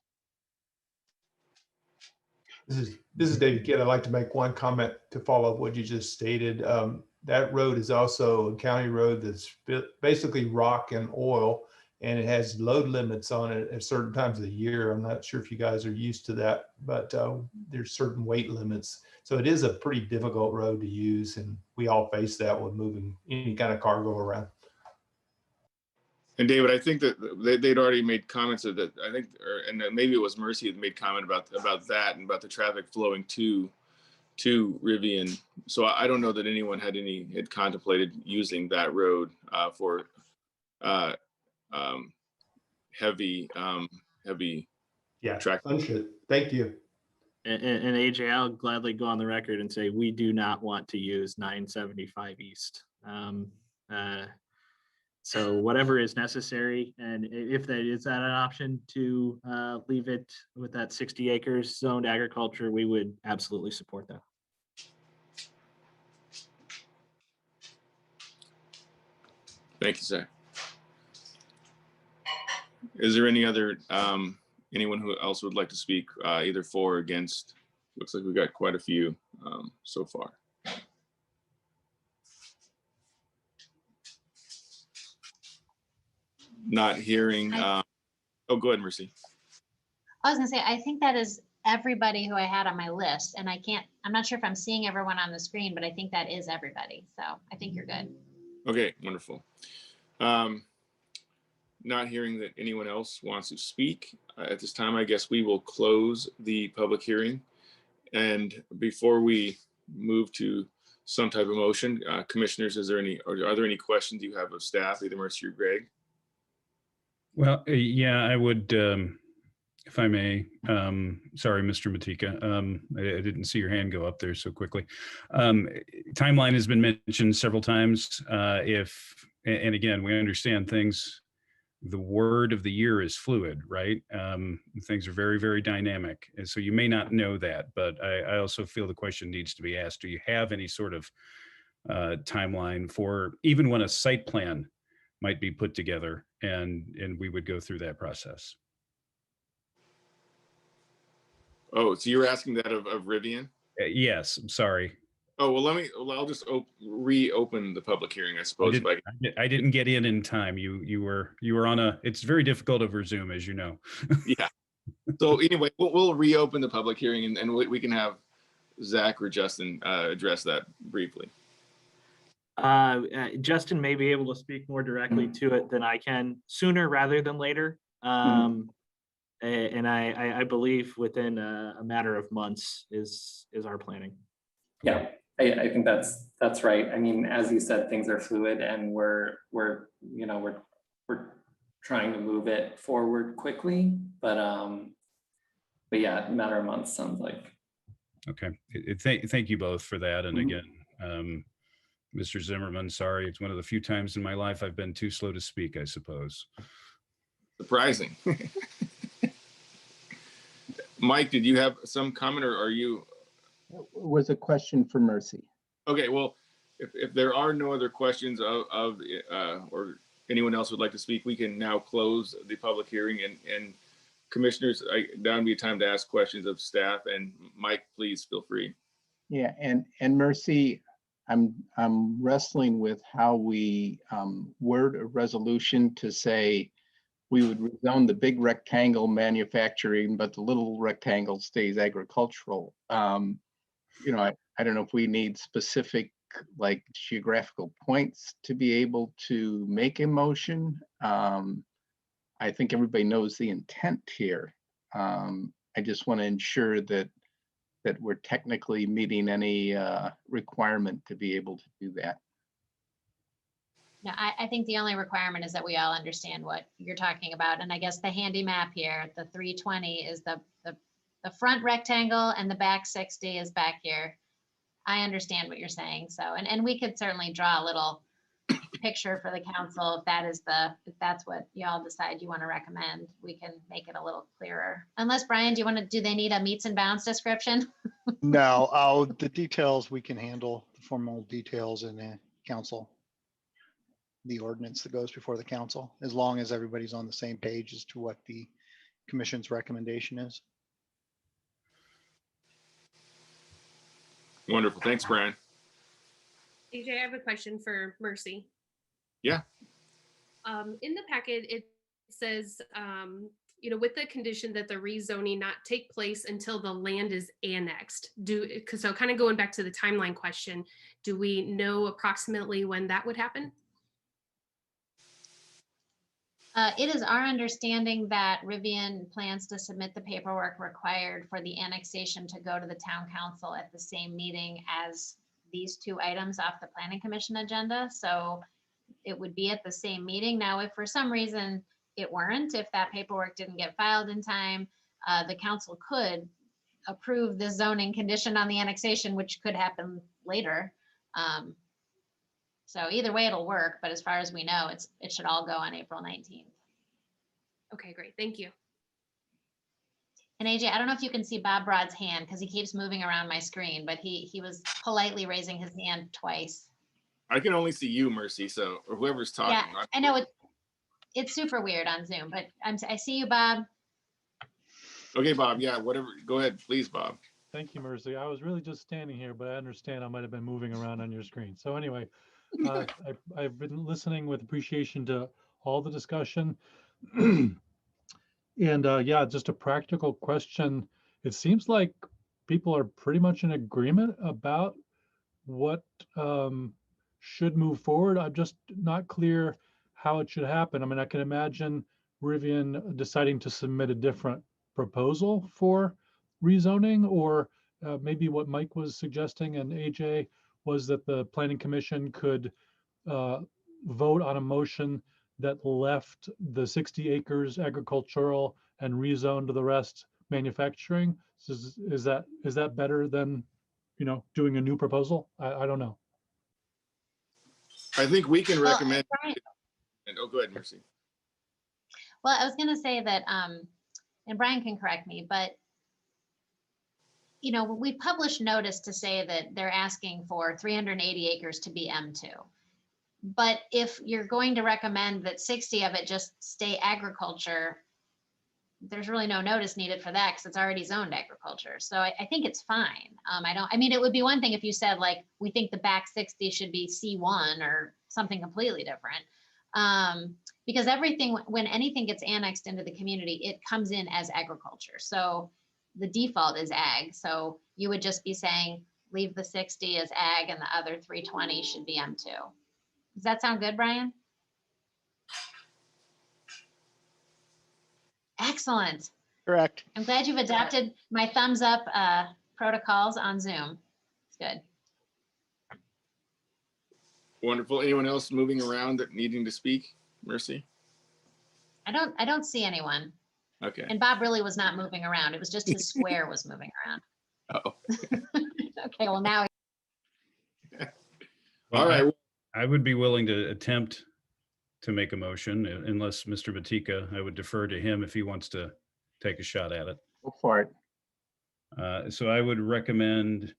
This is David Kidd. I'd like to make one comment to follow up what you just stated. That road is also a county road that's basically rock and oil, and it has load limits on it at certain times of the year. I'm not sure if you guys are used to that, but there's certain weight limits. So it is a pretty difficult road to use, and we all face that when moving any kind of cargo around. And David, I think that they'd already made comments of that. I think, and maybe it was Mercy that made comment about that and about the traffic flowing to Rivian. So I don't know that anyone had contemplated using that road for heavy traffic. Understood. Thank you. And AJ, I'll gladly go on the record and say we do not want to use 975 East. So whatever is necessary, and if that is that an option to leave it with that 60 acres zoned agriculture, we would absolutely support that. Thank you, Zach. Is there any other anyone who else would like to speak either for or against? Looks like we got quite a few so far. Not hearing. Oh, go ahead, Mercy. I was gonna say, I think that is everybody who I had on my list, and I'm not sure if I'm seeing everyone on the screen, but I think that is everybody. So I think you're good. Okay, wonderful. Not hearing that anyone else wants to speak at this time, I guess we will close the public hearing. And before we move to some type of motion, commissioners, are there any questions you have of staff, either Mercy or Greg? Well, yeah, I would, if I may, sorry, Mr. Matika, I didn't see your hand go up there so quickly. Timeline has been mentioned several times. And again, we understand things, the word of the year is fluid, right? Things are very, very dynamic. And so you may not know that, but I also feel the question needs to be asked. Do you have any sort of timeline for even when a site plan might be put together and we would go through that process? Oh, so you're asking that of Rivian? Yes, I'm sorry. Oh, well, I'll just reopen the public hearing, I suppose. I didn't get in time. You were on it's very difficult over Zoom, as you know. Yeah. So anyway, we'll reopen the public hearing and we can have Zach or Justin address that briefly. Justin may be able to speak more directly to it than I can, sooner rather than later. And I believe within a matter of months is our planning. Yeah, I think that's right. I mean, as you said, things are fluid, and we're trying to move it forward quickly, but yeah, a matter of months sounds like. Okay, thank you both for that. And again, Mr. Zimmerman, sorry, it's one of the few times in my life I've been too slow to speak, I suppose. Surprising. Mike, did you have some comment, or are you? It was a question for Mercy. Okay, well, if there are no other questions or anyone else would like to speak, we can now close the public hearing, and commissioners, now would be a time to ask questions of staff, and Mike, please feel free. Yeah, and Mercy, I'm wrestling with how we word a resolution to say we would rezone the big rectangle manufacturing, but the little rectangle stays agricultural. I don't know if we need specific like geographical points to be able to make a motion. I think everybody knows the intent here. I just want to ensure that we're technically meeting any requirement to be able to do that. No, I think the only requirement is that we all understand what you're talking about. And I guess the handy map here, the 320 is the front rectangle and the back 60 is back here. I understand what you're saying. So, and we could certainly draw a little picture for the council if that's what y'all decide you want to recommend. We can make it a little clearer. Unless Brian, do they need a meets and bounds description? No, the details we can handle, the formal details in the council. the ordinance that goes before the council, as long as everybody's on the same page as to what the commission's recommendation is. Wonderful. Thanks, Brian. AJ, I have a question for Mercy. Yeah. In the packet, it says, with the condition that the rezoning not take place until the land is annexed. So kind of going back to the timeline question, do we know approximately when that would happen? It is our understanding that Rivian plans to submit the paperwork required for the annexation to go to the town council at the same meeting as these two items off the planning commission agenda. So it would be at the same meeting. Now, if for some reason it weren't, if that paperwork didn't get filed in time, the council could approve the zoning condition on the annexation, which could happen later. So either way it'll work, but as far as we know, it should all go on April 19th. Okay, great. Thank you. And AJ, I don't know if you can see Bob Broad's hand because he keeps moving around my screen, but he was politely raising his hand twice. I can only see you, Mercy, so or whoever's talking. Yeah, I know it's super weird on Zoom, but I see you, Bob. Okay, Bob. Yeah, whatever. Go ahead, please, Bob. Thank you, Mercy. I was really just standing here, but I understand I might have been moving around on your screen. So anyway, I've been listening with appreciation to all the discussion. And yeah, just a practical question. It seems like people are pretty much in agreement about what should move forward. I'm just not clear how it should happen. I mean, I can imagine Rivian deciding to submit a different proposal for rezoning, or maybe what Mike was suggesting and AJ was that the planning commission could vote on a motion that left the 60 acres agricultural and rezoned the rest manufacturing. Is that better than, doing a new proposal? I don't know. I think we can Well, recommend. Brian- Oh, go ahead, Mercy. Well, I was going to say that, and Brian can correct me, but we published notice to say that they're asking for 380 acres to be M2. But if you're going to recommend that 60 of it just stay agriculture, there's really no notice needed for that because it's already zoned agriculture. So I think it's fine. It would be one thing if you said like, we think the back 60 should be C1 or something completely different. Because when anything gets annexed into the community, it comes in as agriculture. So the default is ag. So you would just be saying, leave the 60 as ag and the other 320 should be M2. Does that sound good, Brian? Excellent. Correct. I'm glad you've adopted my thumbs up protocols on Zoom. It's good. Wonderful. Anyone else moving around that needing to speak? Mercy? I don't see anyone. Okay. And Bob really was not moving around. It was just his square was moving around. Oh. Okay, well now. All right. I would be willing to attempt to make a motion unless Mr. Matika, I would defer to him if he wants to take a shot at it. Go for it. So I would recommend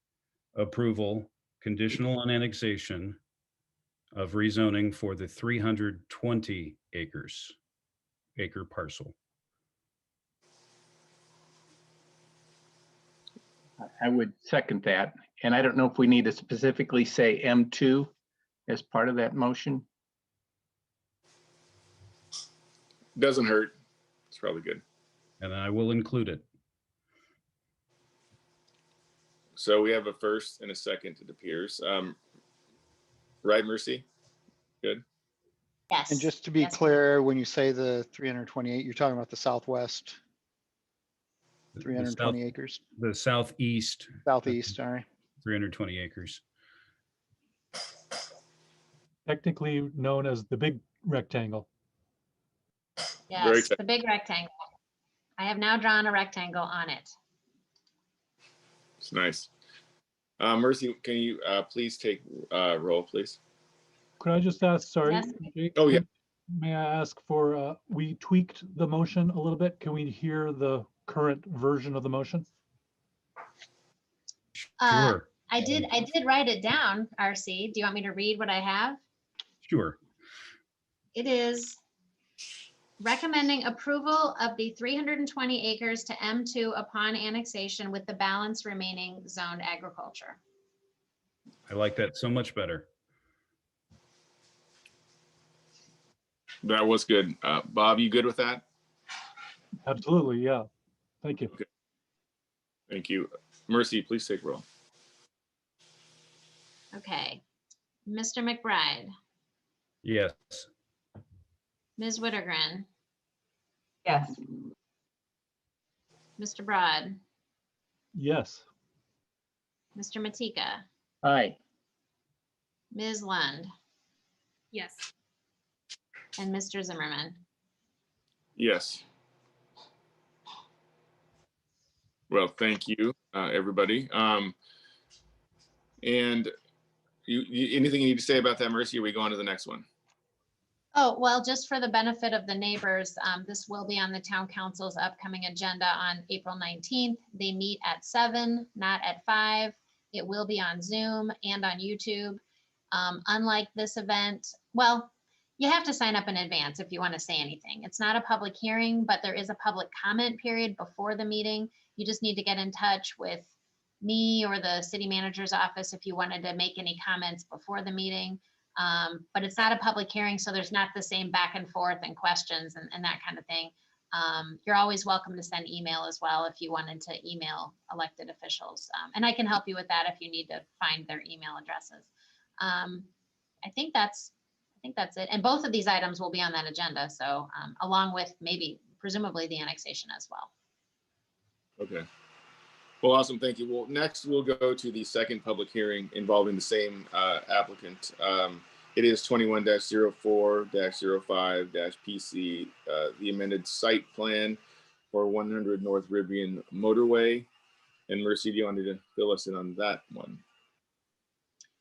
approval, conditional on annexation of rezoning for the 320 acre parcel. I would second that. And I don't know if we need to specifically say M2 as part of that motion. Doesn't hurt. It's probably good. And I will include it. So we have a first and a second, it appears. Right, Mercy? Good. Yes. And just to be clear, when you say the 328, you're talking about the southwest 320 acres. The southeast. Southeast, sorry. 320 acres. Technically known as the big rectangle. Yes, the big rectangle. I have now drawn a rectangle on it. It's nice. Mercy, can you please take roll, please? Could I just ask, sorry? Yes. Jake, Oh, yeah. May I ask for, we tweaked the motion a little bit. Can we hear the current version of the motion? Sure. I did write it down, RC. Do you want me to read what I have? Sure. It is recommending approval of the 320 acres to M2 upon annexation with the balance remaining zoned agriculture. I like that so much better. That was good. Bob, you good with that? Absolutely, yeah. Thank you. Thank you. Mercy, please take roll. Okay. Mr. McBride, Yes. Ms. Wittergren, Yes. Mr. Broad, Yes. Mr. Matika, Aye. Ms. Lund, Yes. and Mr. Zimmerman. Yes. Well, thank you, everybody. And anything you need to say about that, Mercy? Or we go on to the next one? Oh, well, just for the benefit of the neighbors, this will be on the town council's upcoming agenda on April 19th. They meet at 7, not at 5. It will be on Zoom and on YouTube. Unlike this event, well, you have to sign up in advance if you want to say anything. It's not a public hearing, but there is a public comment period before the meeting. You just need to get in touch with me or the city manager's office if you wanted to make any comments before the meeting. But it's not a public hearing, so there's not the same back and forth and questions and that kind of thing. You're always welcome to send email as well if you wanted to email elected officials. And I can help you with that if you need to find their email addresses. I think that's it. And both of these items will be on that agenda. So along with presumably the annexation as well. Okay. Well, awesome. Thank you. Well, next we'll go to the second public hearing involving the same applicant. It is 21-04-05-PC, the amended site plan for 100 North Rivian Motorway. And Mercy, do you want to fill us in on that one?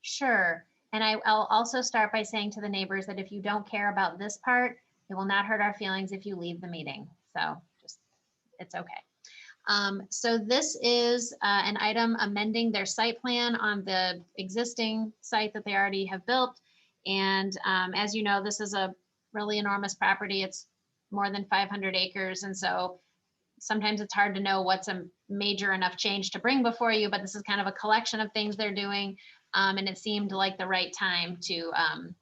Sure. And I'll also start by saying to the neighbors that if you don't care about this part, it will not hurt our feelings if you leave the meeting. So just, it's okay. So this is an item amending their site plan on the existing site that they already have built. And as you know, this is a really enormous property. It's more than 500 acres. And so sometimes it's hard to know what's a major enough change to bring before you, but this is kind of a collection of things they're doing. And it seemed like the right time to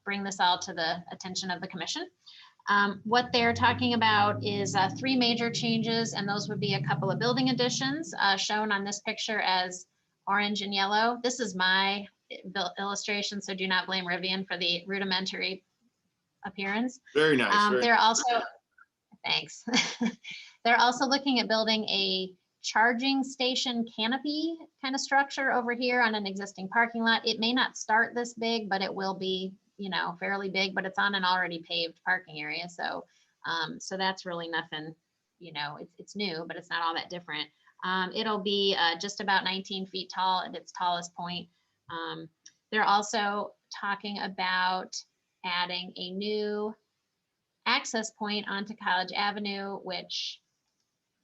bring this all to the attention of the commission. What they're talking about is 3 major changes, and those would be a couple of building additions shown on this picture as orange and yellow. This is my illustration, so do not blame Rivian for the rudimentary appearance. Very nice. They're also, thanks. They're also looking at building a charging station canopy kind of structure over here on an existing parking lot. It may not start this big, but it will be, you know, fairly big, but it's on an already paved parking area. So, so that's really nothing, you know, it's new, but it's not all that different. It'll be just about 19 feet tall at its tallest point. They're also talking about adding a new access point onto College Avenue, which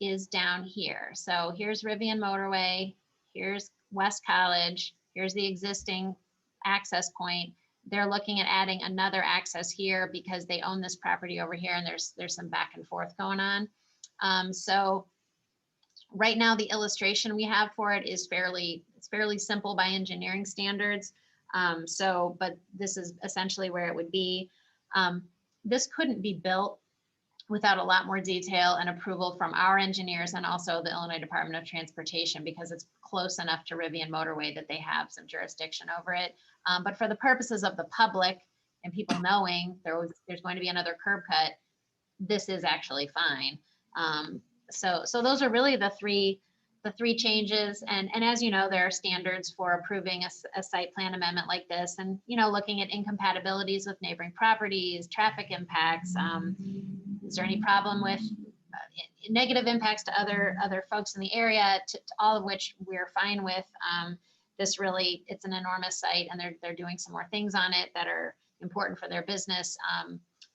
is down here. So here's Rivian Motorway, here's West College, here's the existing access point. They're looking at adding another access here because they own this property over here and there's some back and forth going on. So right now the illustration we have for it is fairly simple by engineering standards. But this is essentially where it would be. This couldn't be built without a lot more detail and approval from our engineers and also the Illinois Department of Transportation, because it's close enough to Rivian Motorway that they have some jurisdiction over it. But for the purposes of the public and people knowing there's going to be another curb cut, this is actually fine. So those are really the three changes. And as you know, there are standards for approving a site plan amendment like this, and, you know, looking at incompatibilities with neighboring properties, traffic impacts. Is there any problem with negative impacts to other folks in the area, to all of which we're fine with. This really, it's an enormous site and they're doing some more things on it that are important for their business.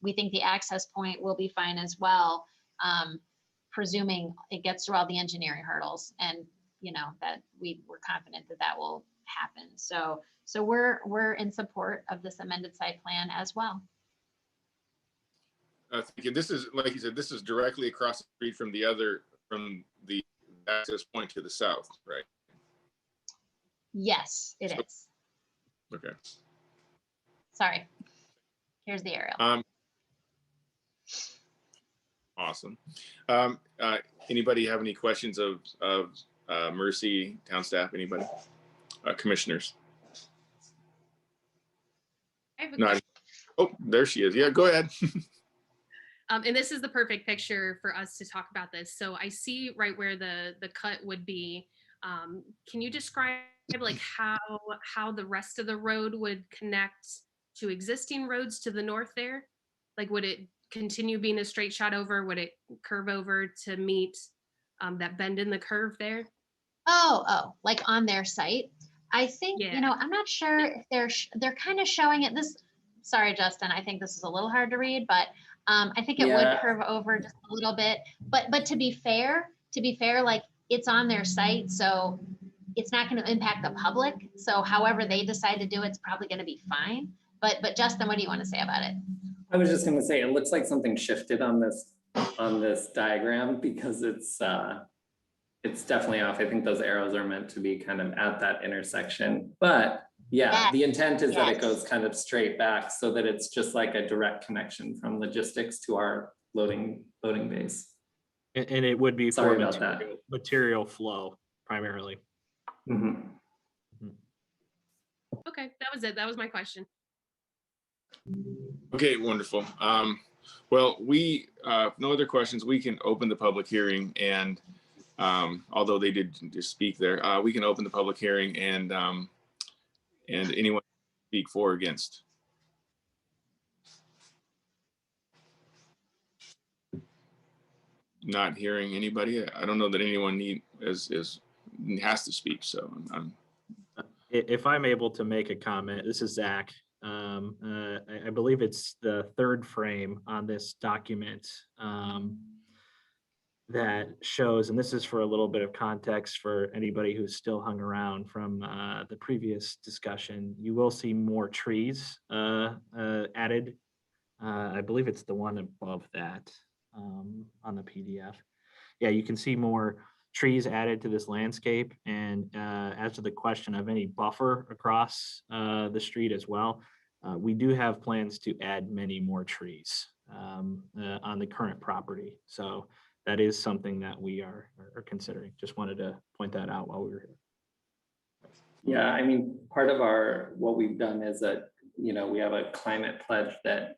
We think the access point will be fine as well, presuming it gets through all the engineering hurdles, and, you know, that we're confident that will happen. So we're in support of this amended site plan as well. Thank you. This is, like you said, this is directly across the street from from the access point to the south, right? Yes, it is. Okay. Sorry. Here's the aerial. Awesome. Anybody have any questions of Mercy, town staff, anybody? Commissioners? I have a Not. Oh, there she is. Yeah, go ahead. And this is the perfect picture for us to talk about this. So I see right where the cut would be. Can you describe like how the rest of the road would connect to existing roads to the north there? Like, would it continue being a straight shot over? Would it curve over to meet that bend in the curve there? Oh, like on their site. I think, Yeah. you know, I'm not sure if they're kind of showing it this. Sorry, Justin, I think this is a little hard to read, but I think it would Yeah. curve over just a little bit. But to be fair, like it's on their site, so it's not going to impact the public. So however they decide to do it, it's probably going to be fine. But Justin, what do you want to say about it? I was just gonna say, it looks like something shifted on this diagram because it's definitely off. I think those arrows are meant to be kind of at that intersection. But yeah, Yes, the intent is that it yes. goes kind of straight back so that it's just like a direct connection from logistics to our loading base. And it would be for Sorry about that. material flow primarily. Mhm. Okay, that was it. That was my question. Okay, wonderful. Well, no other questions. We can open the public hearing, and although they did just speak there, we can open the public hearing and anyone speak for or against. Not hearing anybody. I don't know that anyone has to speak. So If I'm able to make a comment, this is Zach. I believe it's the third frame on this document that shows, and this is for a little bit of context for anybody who's still hung around from the previous discussion. You will see more trees added. I believe it's the one above that on the PDF. Yeah, you can see more trees added to this landscape. And as to the question of any buffer across the street as well, we do have plans to add many more trees on the current property. So that is something that we are considering. Just wanted to point that out while we were here. Yeah, I mean, part of what we've done is that, you know, we have a climate pledge that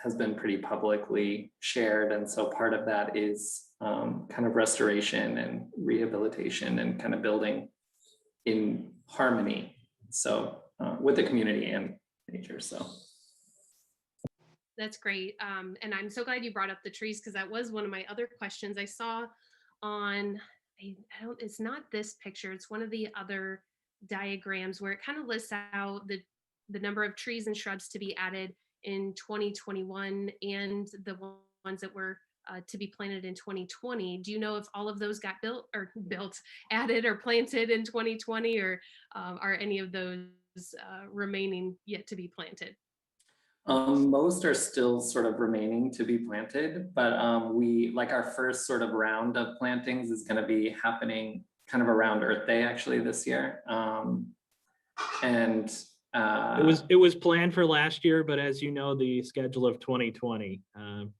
has been pretty publicly shared. And so part of that is kind of restoration and rehabilitation and kind of building in harmony. So with the community and nature, so. That's great. And I'm so glad you brought up the trees because that was one of my other questions I saw on, it's not this picture, it's one of the other diagrams where it kind of lists out the number of trees and shrubs to be added in 2021 and the ones that were to be planted in 2020. Do you know if all of those got added or planted in 2020, or are any of those remaining yet to be planted? Most are still sort of remaining to be planted, but we, like, our first sort of round of plantings is going to be happening kind of around Earth Day actually this year. And it was planned for last year, but as you know, the schedule of 2020,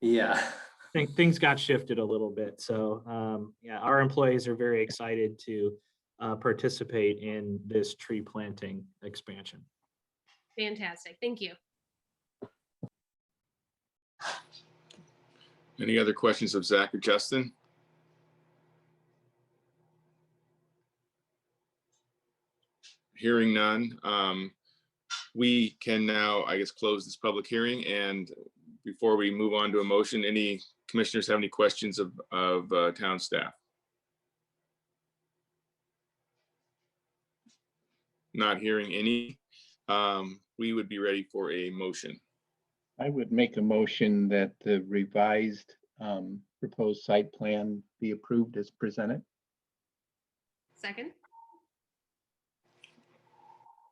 yeah, I think things got shifted a little bit. So yeah, our employees are very excited to participate in this tree planting expansion. Fantastic. Thank you. any other questions of Zach or Justin? Hearing none, we can now, I guess, close this public hearing. And before we move on to a motion, any commissioners have any questions of town staff? Not hearing any, we would be ready for a motion. I would make a motion that the revised proposed site plan be approved as presented. Second.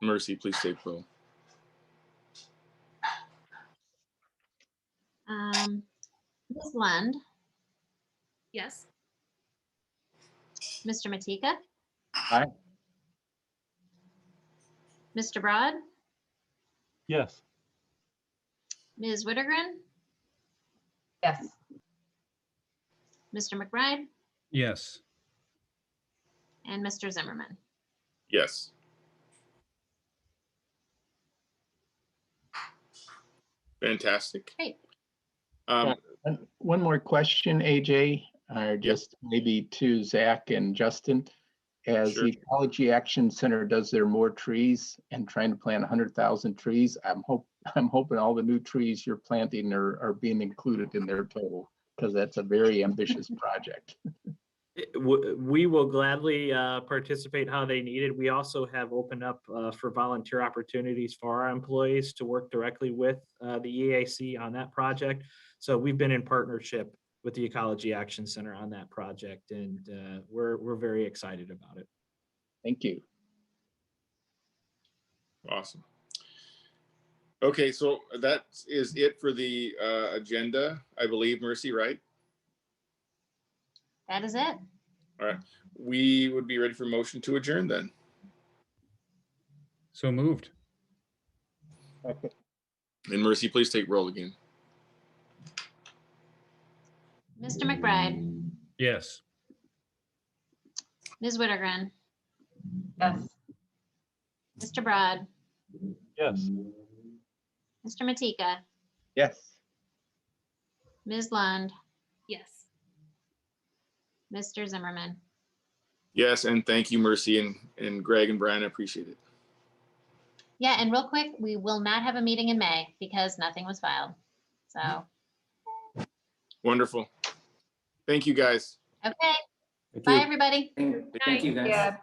Mercy, please take roll. Ms. Lund, Yes. Mr. Matika, Aye. Mr. Broad, Yes. Ms. Wittergren, Yes. Mr. McBride, Yes. and Mr. Zimmerman. Yes. Fantastic. Great. One more question, AJ, or just maybe to Zach and Justin. As Sure. the Ecology Action Center does their more trees and trying to plant 100,000 trees, I'm hoping all the new trees you're planting are being included in their total, because that's a very ambitious project. We will gladly participate how they need it. We also have opened up for volunteer opportunities for our employees to work directly with the EAC on that project. So we've been in partnership with the Ecology Action Center on that project, and we're very excited about it. Thank you. Awesome. Okay, so that is it for the agenda, I believe, Mercy, right? That is it. All right, we would be ready for motion to adjourn then. So moved. And Mercy, please take roll again. Mr. McBride, Yes. Ms. Wittergren, Yes. Mr. Broad, Yes. Mr. Matika, Yes. Ms. Lund, Yes. Mr. Zimmerman. Yes, and thank you, Mercy, and Greg and Brian, I appreciate it. Yeah, and real quick, we will not have a meeting in May because nothing was filed. So, Wonderful. Thank you, guys. okay. Thank Bye, you. everybody. Thank you, guys. Yeah.